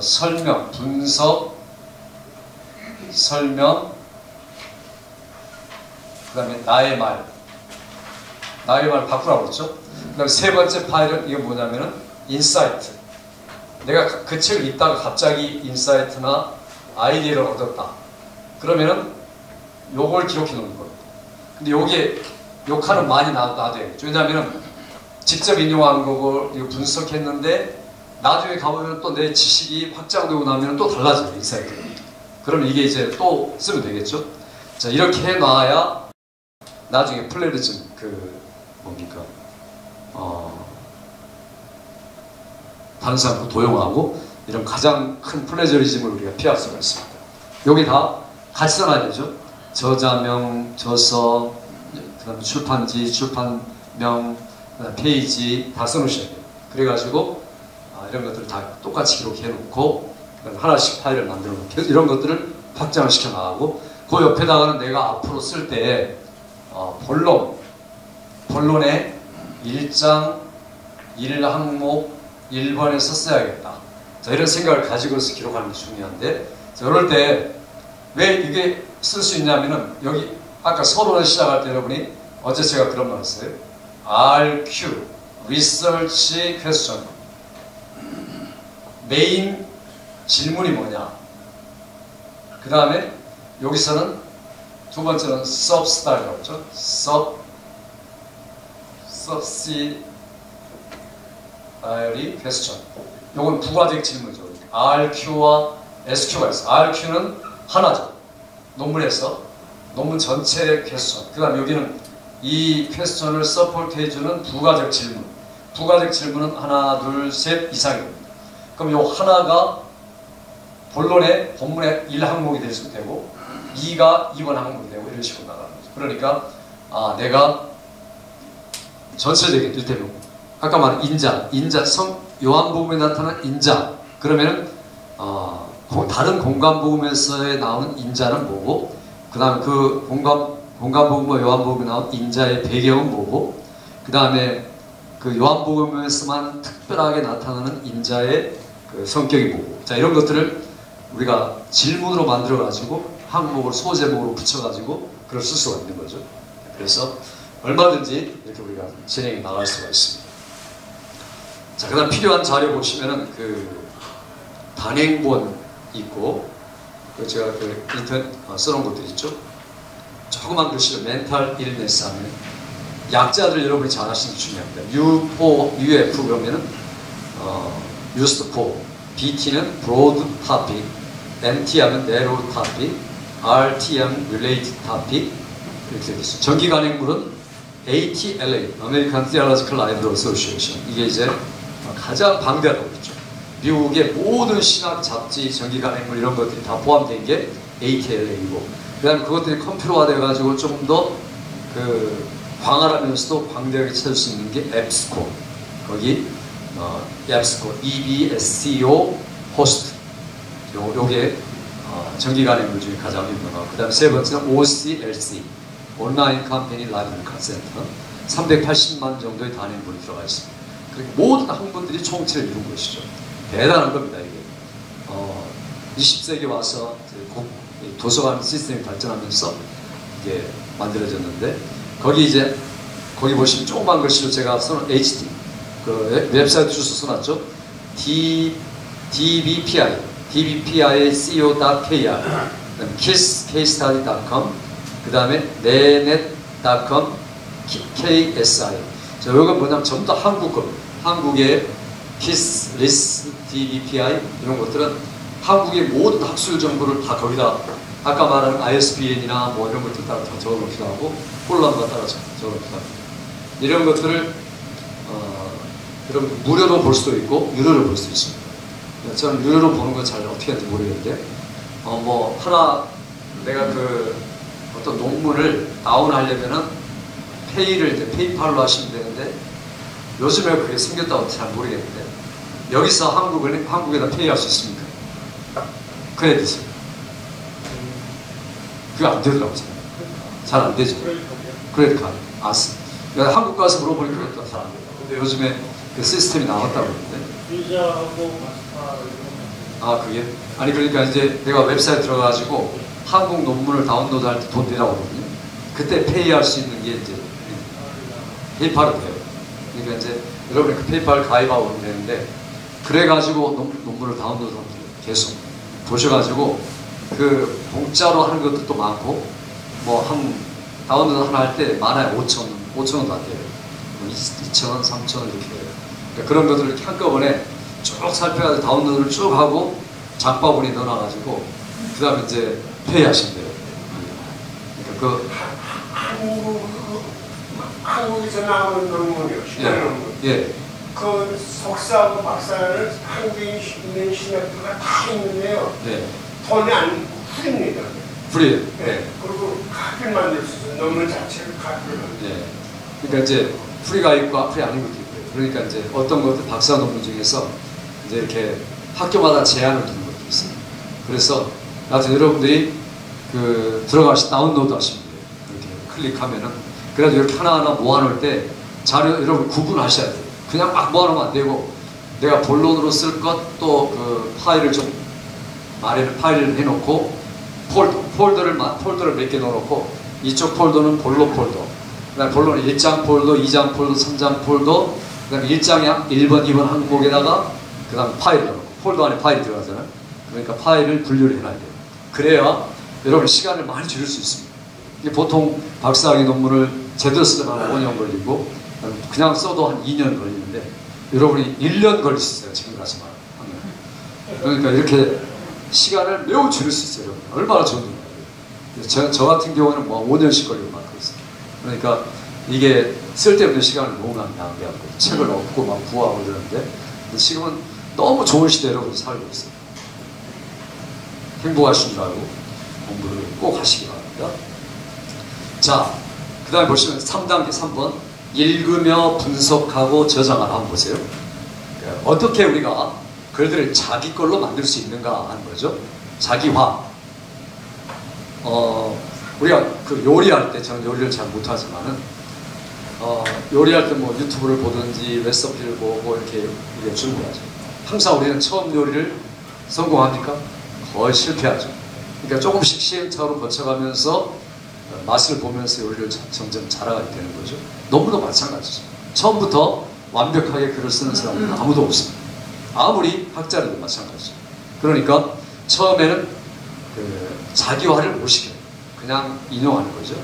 설명, 분석, 그 다음에 나의 말 바꾸라고 그랬죠. 그 다음에 세 번째 파일은 이게 뭐냐면은 인사이트. 내가 그 책을 읽다가 갑자기 인사이트나 아이디어를 얻었다. 그러면은 요걸 기록해 놓는 겁니다. 근데 요 칸은 많이 놔둬야겠죠. 왜냐하면은 직접 인용한 거고 이거 분석했는데 나중에 가보면 또 내 지식이 확장되고 나면 또 달라져요. 인사이트. 그러면 이게 이제 또 쓰면 되겠죠. 자, 이렇게 해놔야 나중에 플레리즘 다른 사람도 도용하고 이런 가장 큰 플레저리즘을 우리가 피할 수가 있습니다. 여기 다 같이 써놔야 되죠. 저자명, 저서, 그다음에 출판지, 출판명, 페이지 다 써놓으셔야 돼요. 그래가지고 이런 것들을 다 똑같이 기록해 놓고 하나씩 파일을 만들어 놓고 이런 것들을 확장을 시켜 나가고 그 옆에다가는 내가 앞으로 쓸 때 본론의 1장 1항목 1번에서 써야겠다. 자, 이런 생각을 가지고서 기록하는 게 중요한데, 자, 그럴 때 왜 이게 쓸 수 있냐면은 여기 아까 서론을 시작할 때 여러분이 어제 제가 그런 말 했어요. RQ Research Question. 메인 질문이 뭐냐. 그 다음에 여기서는 두 번째는 Substyle 죠. Subsidiary Question. 요건 부가적 질문이죠. RQ와 SQ가 있어. RQ는 하나죠. 논문에서 논문 전체의 퀘스천. 그 다음 여기는 이 퀘스천을 서포트 해주는 부가적 질문. 부가적 질문은 하나, 둘, 셋 이상입니다. 그럼 요 하나가 본론의 본문의 1항목이 될 수 되고 2가 2번 항목이 되고 이런 식으로 나가는 거죠. 그러니까 내가 전체적인 이를테면 아까 말한 인자 요한복음에 나타난 인자 그러면은 다른 공간복음에서에 나오는 인자는 뭐고, 그 다음에 그 공간복음과 요한복음에 나온 인자의 배경은 뭐고, 그 다음에 그 요한복음에서만 특별하게 나타나는 인자의 그 성격이 뭐고, 자, 이런 것들을 우리가 질문으로 만들어가지고 항목을 소제목으로 붙여가지고 글을 쓸 수가 있는 거죠. 그래서 얼마든지 이렇게 우리가 진행해 나갈 수가 있습니다. 자, 그 다음 필요한 자료 보시면은 그 단행본 있고, 제가 그 인터넷 써놓은 것들 있죠. 조그만 글씨로 멘탈 일네스 하면 약자들 여러분이 잘 아시는 게 중요합니다. UF 그러면은 used for, BT는 broad topic, MT 하면 narrow topic, RT 하면 related topic 이렇게 되어 있어요. 정기 간행물은 ATLA, American Theological Library Association. 이게 이제 가장 방대하다고 그랬죠. 미국의 모든 신학 잡지, 정기 간행물 이런 것들이 다 포함된 게 ATLA이고, 그 다음에 그것들이 컴퓨터화 돼가지고 조금 더 그 광활하면서도 광대하게 찾을 수 있는 게 EBSCO. 거기 EBSCO, EBSCO 호스트. 요게 정기 간행물 중에 가장 유명하고, 그 다음에 세 번째는 OCLC, 온라인 캠페인 라이브러리 컨센터. 380만 정도의 단행본이 들어가 있습니다. 그리고 모든 학문들이 총체를 이룬 것이죠. 대단한 겁니다, 이게. 20세기 와서 도서관 시스템이 발전하면서 이게 만들어졌는데, 거기 보시면 조그만 글씨로 제가 써놓은 HT, 그 웹사이트 주소 써놨죠. dbpi.co.kr, kisscasestudy.com, 그 다음에 nenet.com, KSI. 자, 이건 뭐냐면 전부 다 한국 겁니다. 한국의 KISS, RIS, DBPI 이런 것들은 한국의 모든 학술 정보를 다 거기다 아까 말한 ISBN이나 뭐 이런 것들 따라 다 적어놓기도 하고 폴란드가 따라 적어놓기도 하고 이런 것들을 여러분 무료로 볼 수도 있고 유료로 볼 수도 있습니다. 저는 유료로 보는 건 잘 어떻게 하는지 모르겠는데 뭐 하나 내가 그 어떤 논문을 다운하려면은 페이를 이제 페이팔로 하시면 되는데 요즘에 그게 생겼다고 잘 모르겠는데 여기서 한국에다 페이할 수 있습니까? 크레딧을. 그게 안 되더라고요. 잘 안 되죠. 크레딧 카드. 한국 가서 물어보니까 그것도 잘 안 돼요. 근데 요즘에 그 시스템이 나왔다고 그러는데. 비자하고 마스터 그게? 아니 그러니까 이제 내가 웹사이트 들어가가지고 한국 논문을 다운로드할 때 돈 내라고 하거든요. 그때 페이할 수 있는 게 이제 페이팔은 돼요. 그러니까 이제 여러분이 그 페이팔 가입하고 되는데 그래가지고 논문을 다운로드하면 계속 보셔가지고 그 공짜로 하는 것도 많고 뭐 다운로드 하나 할 때 많아야 5,000원도 안 돼요. 2,000원, 3,000원 이렇게 돼요. 그러니까 그런 것들을 이렇게 한꺼번에 쭉 살펴가지고 다운로드를 쭉 하고 장바구니에 넣어놔가지고 그 다음에 이제 페이하시면 돼요. 그러니까 한국에서 나오는 논문이요. 논문. 예. 그 석사하고 박사를 한국에 있는 신학교가 다 있는데요. 네. 돈이 안 풀입니다. 프리. 네. 네. 그리고 카피를 만들 수 있어요. 논문 자체를 카피를 만들 네. 그러니까 이제 프리가 있고 프리 아닌 것도 있고요. 그러니까 이제 어떤 것들 박사 논문 중에서 이제 이렇게 학교마다 제한을 두는 것도 있어요. 그래서 나중에 여러분들이 그 들어가시 다운로드 하시면 돼요. 이렇게 클릭하면은 그래가지고 이렇게 하나하나 모아놓을 때 자료 여러분 구분하셔야 돼요. 그냥 막 모아놓으면 안 되고 내가 본론으로 쓸 것 또 그 파일을 좀 파일을 해놓고 폴더를 몇 개 넣어놓고 이쪽 폴더는 본론 폴더, 그다음에 본론 1장 폴더, 2장 폴더, 3장 폴더, 그다음에 1장에 1번, 2번 한 곡에다가 그다음 파일을 넣고 폴더 안에 파일이 들어가잖아요. 그러니까 파일을 분류를 해놔야 돼요. 그래야 여러분 시간을 많이 줄일 수 있습니다. 이게 보통 박사학위 논문을 제대로 쓰려면 한 5년 걸리고 그냥 써도 한 2년 걸리는데 여러분이 1년 걸릴 수 있어요. 지금 가서만 하면. 그러니까 이렇게 시간을 매우 줄일 수 있어요. 여러분. 얼마나 좋은 거예요. 저 같은 경우는 뭐 5년씩 걸리고 막 그랬어요. 그러니까 이게 쓸데없는 시간을 너무 많이 낭비하고 책을 얻고 막 구하고 이러는데 지금은 너무 좋은 시대에 여러분이 살고 있어요. 행복하신 줄 알고 공부를 꼭 하시기 바랍니다. 자, 그 다음에 보시면 3단계 3번 읽으며 분석하고 저장하라 한번 보세요. 어떻게 우리가 글들을 자기 걸로 만들 수 있는가 하는 거죠. 자기화. 우리가 그 요리할 때, 저는 요리를 잘 못하지만은 요리할 때 뭐 유튜브를 보든지 레시피를 보고 이렇게 우리가 준비하죠. 항상 우리는 처음 요리를 성공합니까? 거의 실패하죠. 그러니까 조금씩 시행착오로 거쳐가면서 맛을 보면서 요리를 점점 잘하게 되는 거죠. 논문도 마찬가지죠. 처음부터 완벽하게 글을 쓰는 사람은 아무도 없습니다. 아무리 학자라도 마찬가지죠. 그러니까 처음에는 그 자기화를 못 시켜요. 그냥 인용하는 거죠.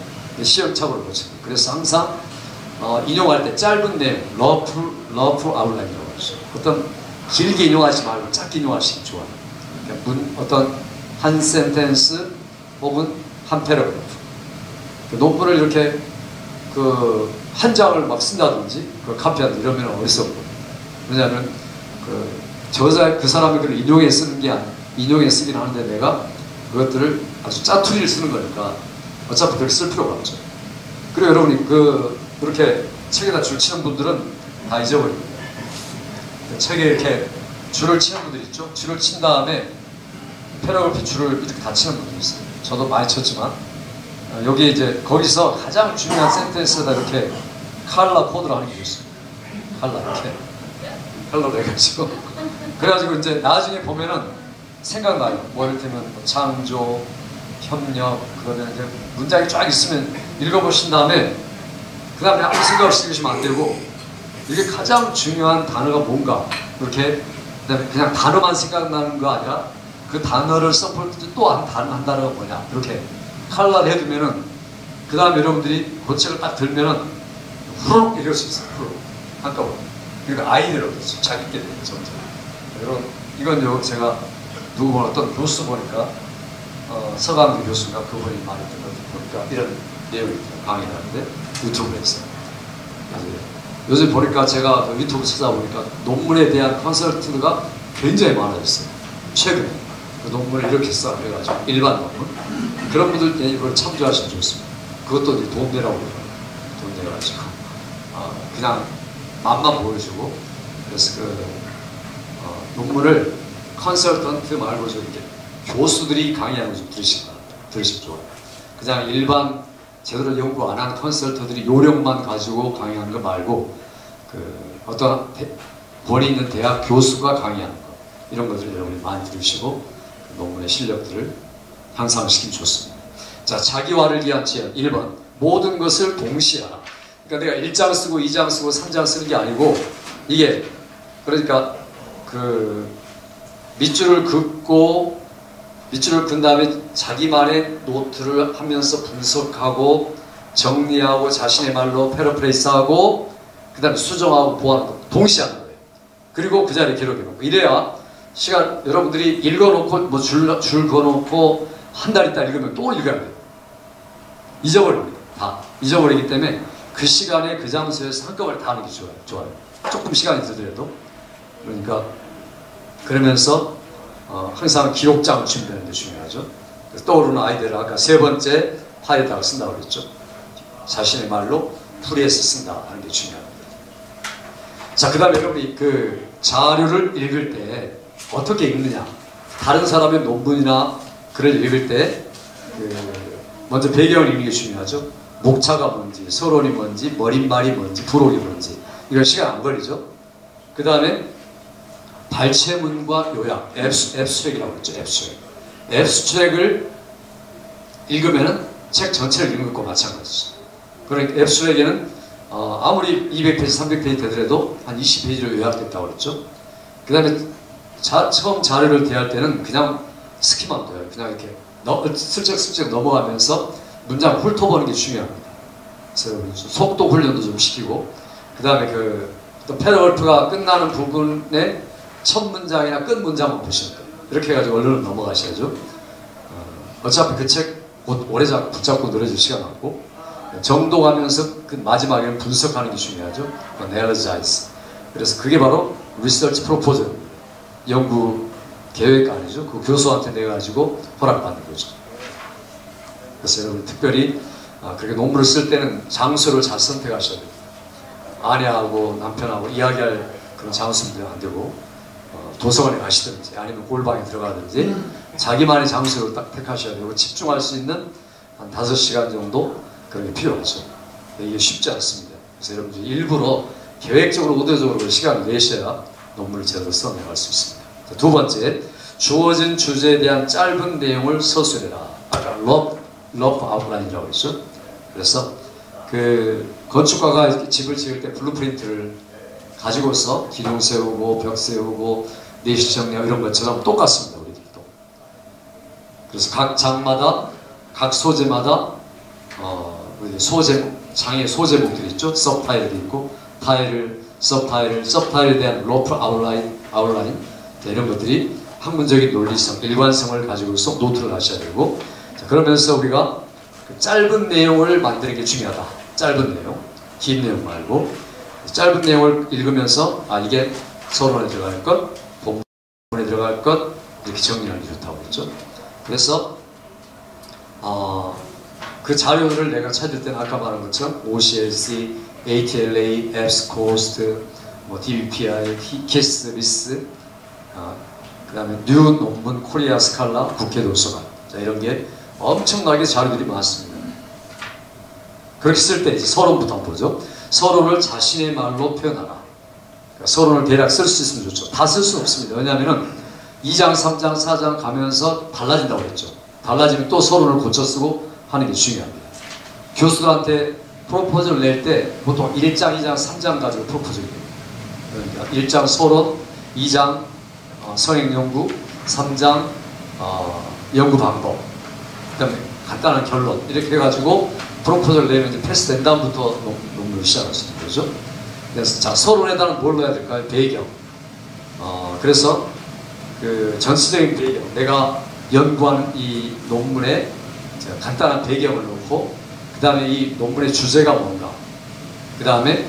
시행착오를 거쳐요. 그래서 항상 인용할 때 짧은 내용, 러프 아웃라인이라고 하죠. 어떤 길게 인용하지 말고 짧게 인용하시기 좋아요. 그러니까 어떤 한 센텐스 혹은 한 패러그래프. 그 논문을 이렇게 그 한 장을 막 쓴다든지 그 카피한다 이러면 어리석고. 왜냐하면 그 저자 그 사람의 글을 인용해 쓰긴 하는데 내가 그것들을 아주 짜투리를 쓰는 거니까 어차피 그렇게 쓸 필요가 없죠. 그리고 여러분이 그렇게 책에다 줄 치는 분들은 다 잊어버립니다. 책에 이렇게 줄을 치는 분들 있죠. 줄을 친 다음에 패러그래프 줄을 이렇게 다 치는 분들이 있어요. 저도 많이 쳤지만 여기 이제 거기서 가장 중요한 센텐스에다 이렇게 칼라 코드를 하는 게 있어요. 칼라 이렇게 칼라로 해가지고 그래가지고 이제 나중에 보면은 생각나요. 뭐 이를테면 뭐 창조, 협력 그러면 이제 문장이 쫙 있으면 읽어보신 다음에 그 다음에 아무 생각 없이 읽으시면 안 되고 이게 가장 중요한 단어가 뭔가 이렇게 그냥 단어만 생각나는 거 아니라 그 단어를 써볼 때 또 한 단어가 뭐냐 이렇게 칼라를 해두면은 그 다음에 여러분들이 그 책을 딱 들면은 후루룩 읽을 수 있어요. 후루룩 한꺼번에. 그러니까 아이디어를 얻었죠. 잘 읽게 돼요. 점점. 여러분 이건요 제가 누구 어떤 교수 보니까 서강대 교수가 그분이 말했던 것 보니까 이런 내용이 강의를 하는데 유튜브에서 요즘 보니까 제가 유튜브 찾아보니까 논문에 대한 컨설턴트가 굉장히 많아졌어요. 최근에 그 논문을 이렇게 써 그래가지고 일반 논문 그런 분들 이걸 참조하시면 좋습니다. 그것도 이제 돈 내라고 돈 내가지고 그냥 맛만 보여주고 그래서 그 논문을 컨설턴트 말고 좀 이렇게 교수들이 강의하는 거 좀 들으시면 좋아요. 그냥 일반 제대로 연구 안 한 컨설턴트들이 요령만 가지고 강의하는 거 말고 그 어떤 권위 있는 대학 교수가 강의하는 거 이런 것들을 여러분이 많이 들으시고 그 논문의 실력들을 향상시키면 좋습니다. 자, 자기화를 위한 지연 1번 모든 것을 동시에 하라. 그러니까 내가 1장 쓰고 2장 쓰고 3장 쓰는 게 아니고 이게 그러니까 그 밑줄을 긋고 밑줄을 긋은 다음에 자기만의 노트를 하면서 분석하고 정리하고 자신의 말로 패러프레이스하고 그 다음에 수정하고 보완하는 거 동시에 하는 거예요. 그리고 그 자리에 기록해놓고 이래야 시간 여러분들이 읽어놓고 뭐 줄 그어놓고 한 달 있다 읽으면 또 읽어야 돼요. 잊어버립니다. 다 잊어버리기 때문에 그 시간에 그 장소에서 한꺼번에 다 하는 게 좋아요. 조금 시간이 들더라도 그러니까 그러면서 항상 기록장을 준비하는 게 중요하죠. 그래서 떠오르는 아이디어를 아까 세 번째 파에다가 쓴다고 그랬죠. 자신의 말로 풀이해서 쓴다 하는 게 중요합니다. 자, 그 다음에 여러분이 그 자료를 읽을 때 어떻게 읽느냐. 다른 사람의 논문이나 글을 읽을 때 먼저 배경을 읽는 게 중요하죠. 목차가 뭔지, 서론이 뭔지, 머릿말이 뭔지, 부록이 뭔지. 이건 시간 안 걸리죠. 그 다음에 발췌문과 요약, 앱스트랙이라고 했죠. 앱스트랙. 앱스트랙을 읽으면은 책 전체를 읽는 것과 마찬가지죠. 그러니까 앱스트랙에는 아무리 200페이지, 300페이지 되더라도 한 20페이지로 요약됐다고 그랬죠. 그 다음에 처음 자료를 대할 때는 그냥 스키만 둬요. 그냥 이렇게 슬쩍슬쩍 넘어가면서 문장 훑어보는 게 중요합니다. 그래서 속도 훈련도 좀 시키고, 그 다음에 또 패러글프가 끝나는 부분에 첫 문장이나 끝 문장만 보시면 돼요. 이렇게 해가지고 얼른 넘어가셔야죠. 어차피 그 책 오래 붙잡고 늘어질 시간 없고, 정독하면서 그 마지막에는 분석하는 게 중요하죠. analyze. 그래서 그게 바로 research proposal입니다. 연구 계획안이죠. 그 교수한테 내가지고 허락받는 거죠. 그래서 여러분 특별히 그렇게 논문을 쓸 때는 장소를 잘 선택하셔야 돼요. 아내하고 남편하고 이야기할 그런 장소는 안 되고, 도서관에 가시든지 아니면 골방에 들어가든지 자기만의 장소를 딱 택하셔야 되고, 집중할 수 있는 한 5시간 정도 그런 게 필요하죠. 이게 쉽지 않습니다. 그래서 여러분들 일부러 계획적으로 의도적으로 시간을 내셔야 논문을 제대로 써내갈 수 있습니다. 두 번째, 주어진 주제에 대한 짧은 내용을 서술해라. 아까 러프 아웃라인이라고 했죠. 그래서 그 건축가가 집을 지을 때 블루프린트를 가지고서 기둥 세우고 벽 세우고 내실 정리하고 이런 것처럼 똑같습니다. 우리들도. 그래서 각 장마다 각 소재마다 장의 소제목들이 있죠. 서브타일도 있고 타일, 서브타일에 대한 러프 아웃라인 이런 것들이 학문적인 논리성, 일관성을 가지고서 노트를 하셔야 되고, 자, 그러면서 우리가 그 짧은 내용을 만드는 게 중요하다. 짧은 내용, 긴 내용 말고 짧은 내용을 읽으면서 이게 서론에 들어갈 것, 본문에 들어갈 것 이렇게 정리하는 게 좋다고 그랬죠. 그래서 그 자료를 내가 찾을 때는 아까 말한 것처럼 OCLC, ATLA, 앱스 코스트, DBPI, 키스, 리스, 그 다음에 뉴 논문, 코리아 스칼라, 국회 도서관. 자, 이런 게 엄청나게 자료들이 많습니다. 그렇게 쓸 때 이제 서론부터 한번 보죠. 서론을 자신의 말로 표현하라. 그러니까 서론을 대략 쓸 수 있으면 좋죠. 다 쓸 수는 없습니다. 왜냐하면 2장, 3장, 4장 가면서 달라진다고 했죠. 달라지면 또 서론을 고쳐 쓰고 하는 게 중요합니다. 교수들한테 프로포즈를 낼 때 보통 1장, 2장, 3장 가지고 프로포즈를 해요. 그러니까 1장 서론, 2장 선행연구, 3장 연구 방법, 그 다음에 간단한 결론 이렇게 해가지고 프로포즈를 내면 이제 패스된 다음부터 논문을 시작할 수 있는 거죠. 그래서 자, 서론에다는 뭘 넣어야 될까요? 배경. 그래서 그 전체적인 배경, 내가 연구하는 이 논문에 간단한 배경을 놓고, 그 다음에 이 논문의 주제가 뭔가, 그 다음에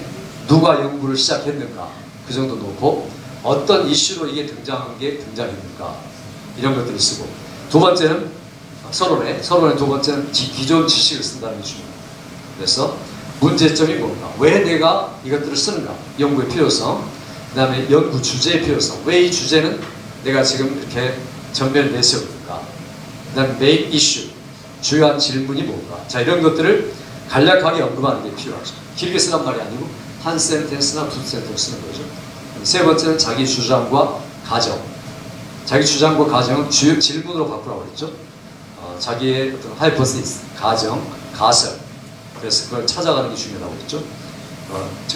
누가 연구를 시작했는가, 그 정도 놓고 어떤 이슈로 이게 등장했는가 이런 것들을 쓰고, 두 번째는 서론의 두 번째는 기존 지식을 쓴다는 게 중요합니다. 그래서 문제점이 뭔가, 왜 내가 이것들을 쓰는가, 연구의 필요성, 그 다음에 연구 주제의 필요성, 왜 이 주제는 내가 지금 이렇게 전면을 내세우는가, 그 다음에 메인 이슈, 주요한 질문이 뭔가. 자, 이런 것들을 간략하게 언급하는 게 필요하죠. 길게 쓰란 말이 아니고 한 센텐스나 두 센텐스 쓰는 거죠. 세 번째는 자기 주장과 가정. 자기 주장과 가정은 질문으로 바꾸라고 했죠. 자기의 어떤 하이포시스, 가정, 가설. 그래서 그걸 찾아가는 게 중요하다고 했죠.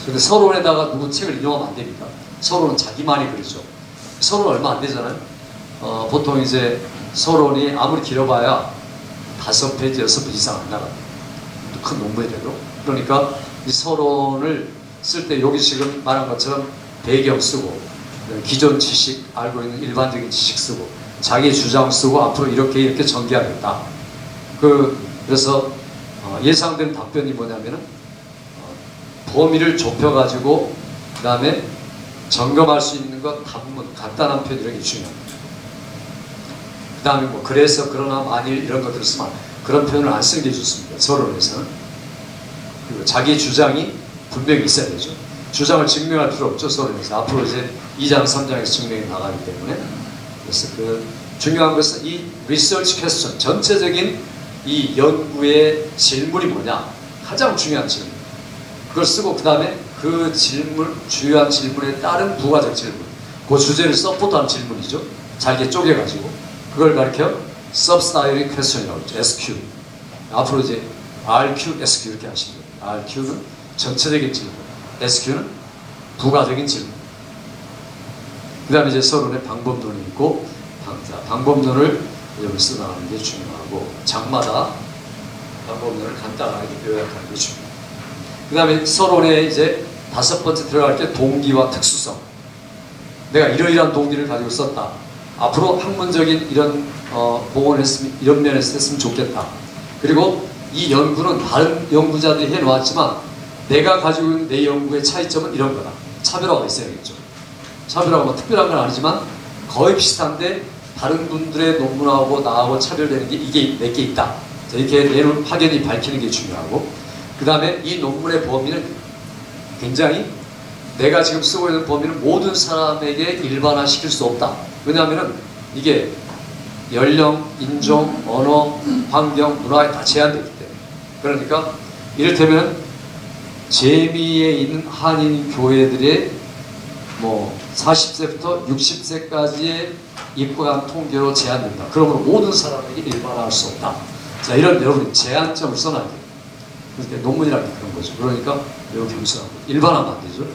근데 서론에다가 누구 책을 인용하면 안 됩니다. 서론은 자기만이 그러죠. 서론 얼마 안 되잖아요. 보통 이제 서론이 아무리 길어봐야 5페이지, 6페이지 이상 안 나가요. 큰 논문이 돼도. 그러니까 이 서론을 쓸 때 여기 지금 말한 것처럼 배경 쓰고, 기존 지식, 알고 있는 일반적인 지식 쓰고, 자기 주장 쓰고, 앞으로 이렇게 전개하겠다. 그래서 예상된 답변이 뭐냐면은 범위를 좁혀가지고 그 다음에 점검할 수 있는 것, 단문, 간단한 표현 이런 게 중요합니다. 그 그 다음에 뭐 그래서 그러나 만일 이런 것들을 쓰면 그런 표현을 안 쓰는 게 좋습니다. 서론에서는. 그리고 자기 주장이 분명히 있어야 되죠. 주장을 증명할 필요 없죠. 서론에서. 앞으로 이제 2장, 3장에서 증명이 나가기 때문에. 그래서 그 중요한 것은 이 리서치 퀘스천, 전체적인 이 연구의 질문이 뭐냐. 가장 중요한 질문. 그걸 쓰고 그 다음에 그 질문, 주요한 질문에 따른 부가적 질문. 그 주제를 서포트한 질문이죠. 잘게 쪼개가지고. 그걸 가리켜 Subsidiary Question이라고 그러죠. SQ. 앞으로 이제 RQ, SQ 이렇게 하시면 돼요. RQ는 전체적인 질문, SQ는 부가적인 질문. 그 다음에 이제 서론에 방법론이 있고, 방법론을 여기 써나가는 게 중요하고, 장마다 방법론을 간단하게 요약하는 게 중요해요. 그 다음에 서론에 이제 5번째 들어갈 게 동기와 특수성. 내가 이러이러한 동기를 가지고 썼다. 앞으로 학문적인 이런 공헌을 했으면, 이런 면에서 했으면 좋겠다. 그리고 이 연구는 다른 연구자들이 해놓았지만 내가 가지고 있는 내 연구의 차이점은 이런 거다. 차별화가 있어야겠죠. 차별화가 뭐 특별한 건 아니지만 거의 비슷한데 다른 분들의 논문하고 나하고 차별되는 게 이게 몇 개 있다. 이렇게 내놓은 확연히 밝히는 게 중요하고, 그 다음에 이 논문의 범위는 굉장히 내가 지금 쓰고 있는 범위는 모든 사람에게 일반화시킬 수 없다. 왜냐하면 이게 연령, 인종, 언어, 환경, 문화에 다 제한되기 때문에. 그러니까 이를테면 재미에 있는 한인 교회들의 뭐 40세부터 60세까지의 입고한 통계로 제한된다. 그러므로 모든 사람에게 일반화할 수 없다. 자, 이런 여러분 제한점을 써놔야 돼요. 그러니까 논문이라는 게 그런 거죠. 그러니까 매우 겸손하고 일반화하면 안 되죠.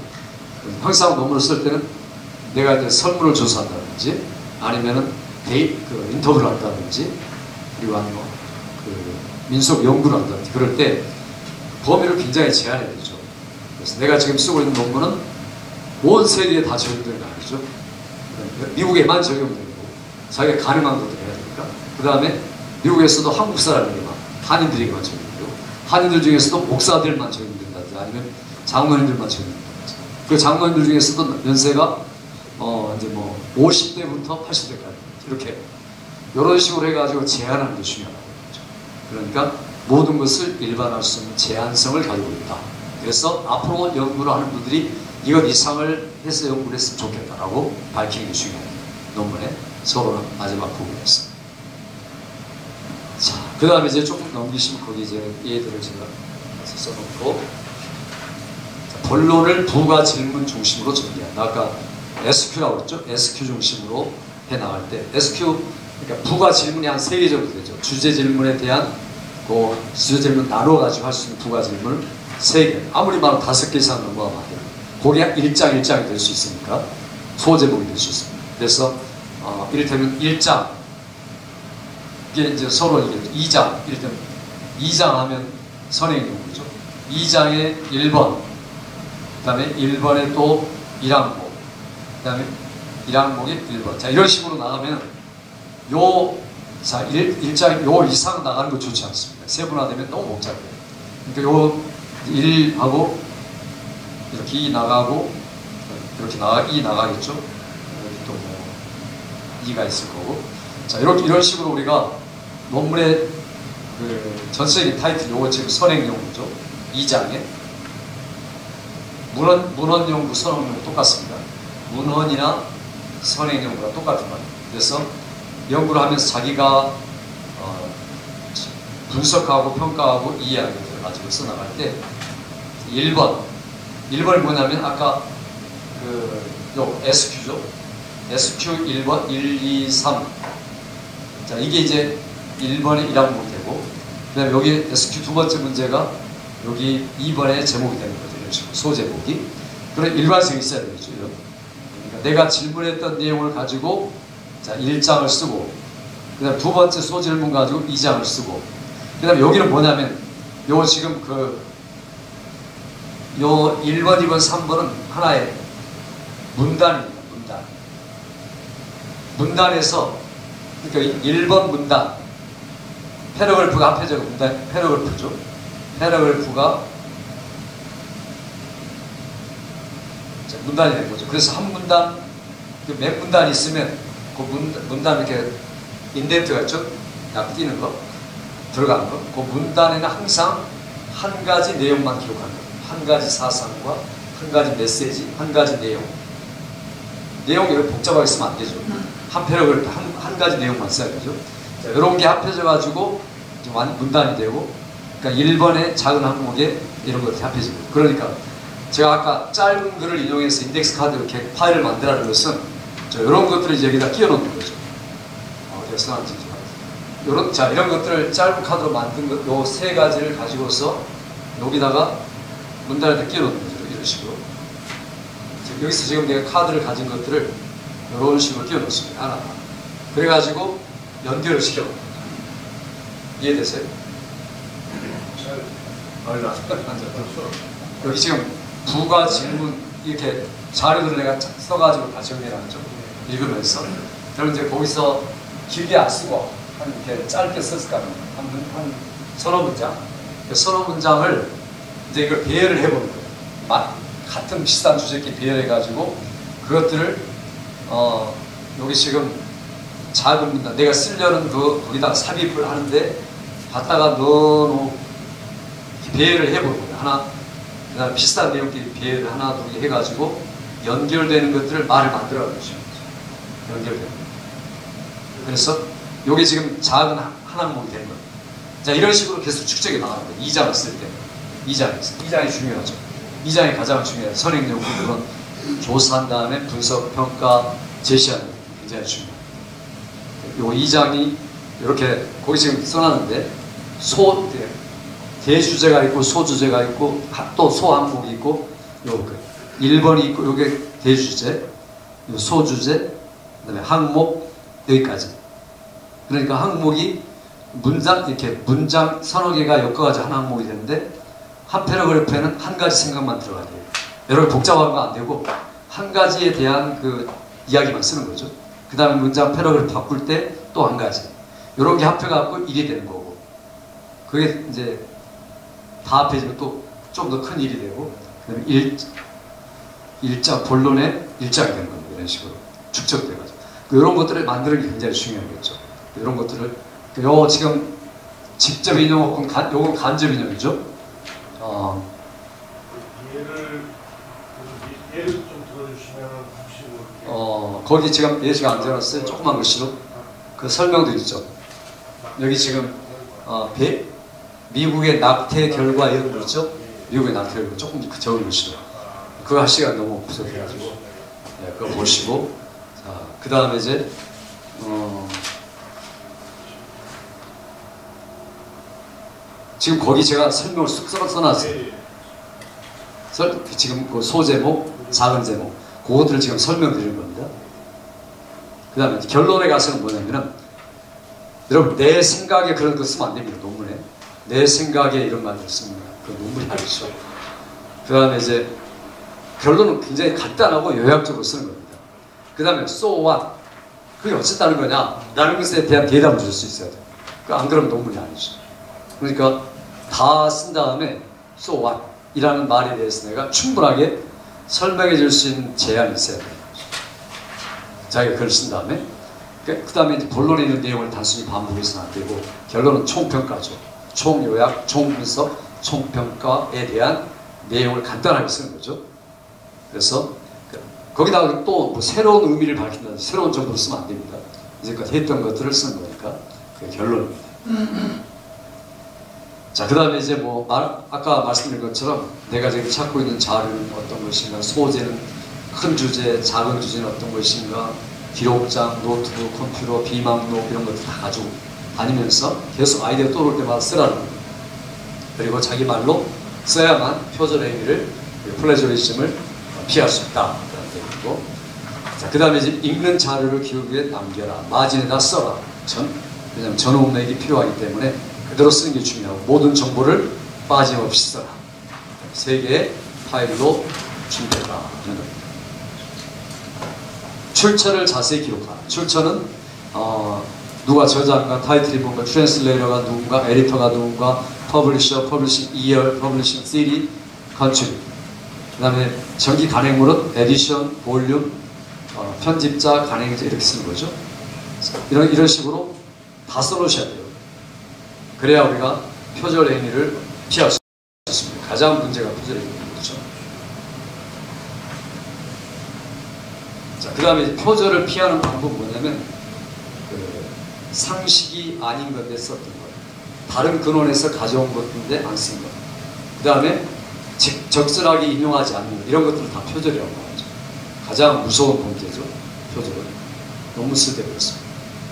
항상 논문을 쓸 때는 내가 이제 설문을 조사한다든지 아니면은 인터뷰를 한다든지 그리고 아니면 민속 연구를 한다든지 그럴 때 범위를 굉장히 제한해야 되죠. 그래서 내가 지금 쓰고 있는 논문은 온 세계에 다 적용되는 거 아니죠. 미국에만 적용되고 자기가 가능한 것들 해야 되니까. 그 다음에 미국에서도 한국 사람에게만, 한인들에게만 적용되고, 한인들 중에서도 목사들만 적용된다든지 아니면 장로님들만 적용된다든지. 그 장로님들 중에서도 연세가 이제 뭐 50대부터 80대까지 이렇게 이런 식으로 해가지고 제한하는 게 중요하다고 그러죠. 그러니까 모든 것을 일반화할 수 있는 제한성을 가지고 있다. 그래서 앞으로 연구를 하는 분들이 이것 이상을 해서 연구를 했으면 좋겠다라고 밝히는 게 중요해요. 논문의 서론은 마지막 부분이었습니다. 자, 그 다음에 이제 조금 넘기시면 거기 이제 얘들을 제가 써놓고, 본론을 부가 질문 중심으로 전개한다. 아까 SQ라고 그랬죠? SQ 중심으로 해나갈 때 SQ, 그러니까 부가 질문이 한 3개 정도 되죠. 주제 질문에 대한 주제 질문 나눠가지고 할 수 있는 부가 질문을 3개, 아무리 많아도 5개 이상 넘어가면 안 돼요. 그게 1장 1장이 될 수 있으니까 소제목이 될 수 있습니다. 그래서 이를테면 1장, 이게 이제 서론이겠죠. 2장, 이를테면 2장 하면 선행연구죠. 2장에 1번, 그 다음에 1번에 또 1항목, 그 다음에 1항목이 1번. 자, 이런 식으로 나가면 자, 1장 요 이상 나가는 거 좋지 않습니다. 세분화되면 너무 복잡해요. 그러니까 요 1하고 이렇게 2 나가고 이렇게 2 나가겠죠. 여기 또 뭐 2가 있을 거고. 자, 이런 식으로 우리가 논문의 전체적인 타이틀, 요거 지금 선행연구죠. 2장에 문헌연구, 선행연구 똑같습니다. 문헌이나 선행연구가 똑같은 말이에요. 그래서 연구를 하면서 자기가 분석하고 평가하고 이해하는 것들을 가지고 써나갈 때 1번이 뭐냐면 아까 요 SQ죠. SQ 1번, 1, 2, 3. 자, 이게 이제 1번의 1항목이 되고, 그 다음에 여기 SQ 두 번째 문제가 여기 2번의 제목이 되는 거죠. 이런 식으로 소제목이. 그런 일관성이 있어야 되겠죠. 그러니까 내가 질문했던 내용을 가지고 자, 1장을 쓰고, 그 다음에 두 번째 소질문 가지고 2장을 쓰고, 그 다음에 여기는 뭐냐면 요 지금 요 1번, 2번, 3번은 하나의 문단입니다. 문단에서, 그러니까 1번 문단, 패러글프가 앞에 저 문단, 패러글프죠. 패러글프가 문단이 된 거죠. 그래서 한 문단, 몇 문단이 있으면 그 문단 이렇게 인덴트가 있죠? 약 띄는 거, 들어가는 거. 그 문단에는 항상 한 가지 내용만 기록하는 거예요. 한 가지 사상과 한 가지 메시지, 한 가지 내용. 내용이 복잡하게 쓰면 안 되죠. 한 패러그래프 한 가지 내용만 써야 되죠. 자, 이런 게 합해져가지고 문단이 되고, 그러니까 1번의 작은 항목에 이런 것들이 합해지고. 그러니까 제가 아까 짧은 글을 인용해서 인덱스 카드 이렇게 파일을 만들라는 것은 이런 것들을 이제 여기다 끼워 넣는 거죠. 어디서 하는지 자, 이런 것들을 짧은 카드로 만든 것, 요 세 가지를 가지고서 여기다가 문단에다 끼워 넣는 거죠. 이런 식으로. 여기서 지금 내가 카드를 가진 것들을 이런 식으로 끼워 넣습니다. 하나. 그래가지고 연결을 시켜. 이해되세요? 여기 지금 부가 질문 이렇게 자료들을 내가 써가지고 다 정리해놨죠. 읽으면서. 그럼 이제 거기서 길게 안 쓰고 한 이렇게 짧게 썼을 거 아니에요. 한 서너 문장. 그 서너 문장을 이제 이걸 배열을 해보는 거예요. 같은 비슷한 주제끼리 배열해가지고 그것들을 여기 지금 작은 문단 내가 쓰려는 거기다 삽입을 하는데 갖다가 넣어놓고 배열을 해보는 거예요. 하나, 그 다음에 비슷한 내용끼리 배열을 하나, 둘 개 해가지고 연결되는 것들을 말을 만들어가는 거죠. 연결되는 거. 그래서 요게 지금 작은 한 항목이 되는 거예요. 자, 이런 식으로 계속 축적이 나가는 거예요. 2장을 쓸 때. 2장이 중요하죠. 2장이 가장 중요해요. 선행 내용 부분은 조사한 다음에 분석, 평가, 제시하는 게 굉장히 중요해요. 요 2장이 이렇게 거기 지금 써놨는데 대주제가 있고 소주제가 있고 또 소항목이 있고 요 1번이 있고 요게 대주제, 요 소주제, 그다음에 항목 여기까지. 그러니까 항목이 문장 서너 개가 엮어가지고 한 항목이 되는데 한 패러그래프에는 한 가지 생각만 들어가야 돼요. 여러분 복잡한 거 안 되고 한 가지에 대한 그 이야기만 쓰는 거죠. 그 다음에 문장 패러그래프 바꿀 때 또 한 가지. 이런 게 합해갖고 일이 되는 거고. 그게 이제 다 합해지면 또 좀 더 큰 일이 되고, 그 다음에 일장, 본론의 일장이 되는 겁니다. 이런 식으로 축적돼가지고. 이런 것들을 만드는 게 굉장히 중요하겠죠. 이런 것들을, 지금 직접 인용 혹은 요건 간접 인용이죠. 예를 좀 들어주시면 혹시 뭐 거기 지금 예시가 안 들어놨어요. 조그만 글씨로. 그 설명도 있죠. 여기 지금, 미국의 낙태 결과 이런 거 있죠? 미국의 낙태 결과 조금 적은 글씨로. 그거 할 시간 너무 부족해가지고. 네, 그거 보시고. 자, 그 다음에 이제, 지금 거기 제가 설명을 쑥 써놨어요. 지금 그 소제목, 작은 제목, 그것들을 지금 설명드리는 겁니다. 그 다음에 결론에 가서는 뭐냐면은, 여러분, 내 생각에 그런 거 쓰면 안 됩니다, 논문에. 내 생각에 이런 말을 씁니다. 그 논문이 아니죠. 그 다음에 이제, 결론은 굉장히 간단하고 요약적으로 쓰는 겁니다. 그 다음에, so what? 그게 어쨌다는 거냐? 라는 것에 대한 대답을 줄 수 있어야 돼요. 안 그러면 논문이 아니죠. 그러니까, 다 쓴 다음에, so what? 이라는 말에 대해서 내가 충분하게 설명해 줄 수 있는 제안이 있어야 돼요. 자기가 글을 쓴 다음에 그 다음에 이제 본론에 있는 내용을 단순히 반복해서는 안 되고 결론은 총평가죠. 총요약, 총분석, 총평가에 대한 내용을 간단하게 쓰는 거죠. 그래서 거기다가 또 뭐 새로운 의미를 밝힌다든지 새로운 정보를 쓰면 안 됩니다. 이제까지 했던 것들을 쓰는 거니까 그게 결론입니다. 자, 그 다음에 이제 아까 말씀드린 것처럼 내가 지금 찾고 있는 자료는 어떤 것인가, 소재는 큰 주제, 작은 주제는 어떤 것인가, 기록장, 노트북, 컴퓨터, 비망록 이런 것들 다 가지고 다니면서 계속 아이디어 떠오를 때마다 쓰라는 거예요. 그리고 자기 말로 써야만 표절 행위를, 플래저리즘을 피할 수 있다. 그런 얘기고. 자, 그 다음에 이제 읽는 자료를 기록에 남겨라. 마진에다 써라. 왜냐하면 전후문맥이 필요하기 때문에 그대로 쓰는 게 중요하고 모든 정보를 빠짐없이 써라. 3개의 파일로 준비해라. 출처를 자세히 기록하라. 출처는 누가 저자인가, 타이틀이 뭔가, 트랜슬레이터가 누군가, 에디터가 누군가, 퍼블리셔, 퍼블리싱 이어, 퍼블리싱 시리, 컨트리. 그 다음에 정기 간행물은 에디션, 볼륨, 편집자, 간행자 이렇게 쓰는 거죠. 이런 식으로 다 써놓으셔야 돼요. 그래야 우리가 표절 행위를 피할 수 있습니다. 가장 문제가 표절 행위입니다. 그렇죠? 자, 그 다음에 표절을 피하는 방법은 뭐냐면 상식이 아닌 건데 썼던 거예요. 다른 근원에서 가져온 것인데 안 쓴 것. 그 다음에 적절하게 인용하지 않는 것. 이런 것들을 다 표절이라고 하죠. 가장 무서운 범죄죠. 표절은. 논문 쓸 때 그렇습니다.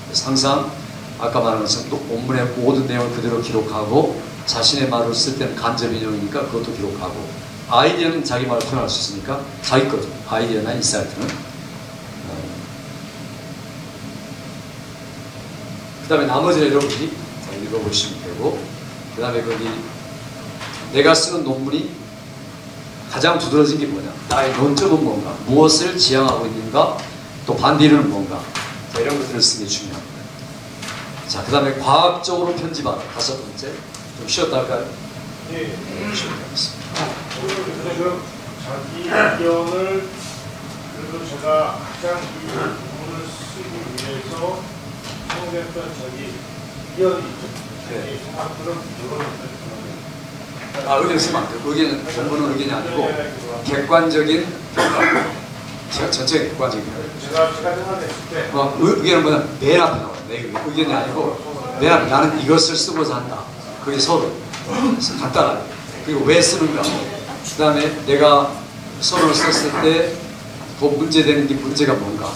그래서 항상 아까 말한 것처럼 논문의 모든 내용을 그대로 기록하고 자신의 말을 쓸 때는 간접 인용이니까 그것도 기록하고 아이디어는 자기 말을 표현할 수 있으니까 자기 거죠. 아이디어나 인사이트는. 그 다음에 나머지는 여러분이 읽어보시면 되고 그 다음에 거기 내가 쓰는 논문이 가장 두드러진 게 뭐냐, 나의 논점은 뭔가, 무엇을 지향하고 있는가, 또 반대는 뭔가, 자, 이런 것들을 쓰는 게 중요합니다. 자, 그 다음에 과학적으로 편집하다. 다섯 번째. 좀 쉬었다 할까요? 예. 쉬었다 하겠습니다. 그래서 자기 의견을 그래도 제가 가장 이 부분을 쓰기 위해서 사용했던 저기 의견이 있죠. 네. 생각들은 이런 의견 쓰면 안 돼요. 의견은 본문은 의견이 아니고 객관적인 평가. 전체 객관적인 평가. 제가 생각했을 때 의견은 뭐냐, 맨 앞에 나와요. 내 의견이 아니고 맨 앞에 나는 이것을 쓰고자 한다. 그게 서로 간단하게. 그리고 왜 쓰는가. 그 다음에 내가 서론을 썼을 때 그 문제되는 게 문제가 뭔가.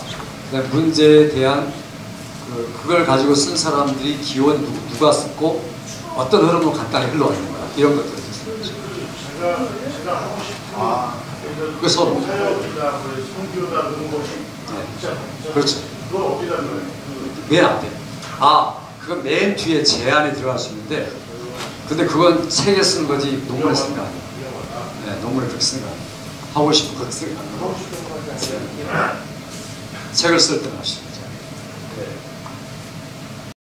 그 다음에 문제에 대한 그걸 가지고 쓴 사람들이 기원 누가 썼고 어떤 흐름으로 간단히 흘러왔는가. 이런 것들을 쓰죠. 제가 하고 싶은 그 서로. 사역이다, 성교다 그런 것이 있잖아요. 그렇죠. 그걸 어디다 넣어요? 맨 앞에. 그건 맨 뒤에 제안에 들어갈 수 있는데, 근데 그건 책에 쓰는 거지 논문에 쓰는 거 아니에요. 네, 논문에 그렇게 쓰는 거 아니에요. 하고 싶은 거 쓰는 거 아니에요. 책을 쓸 때는 하시죠.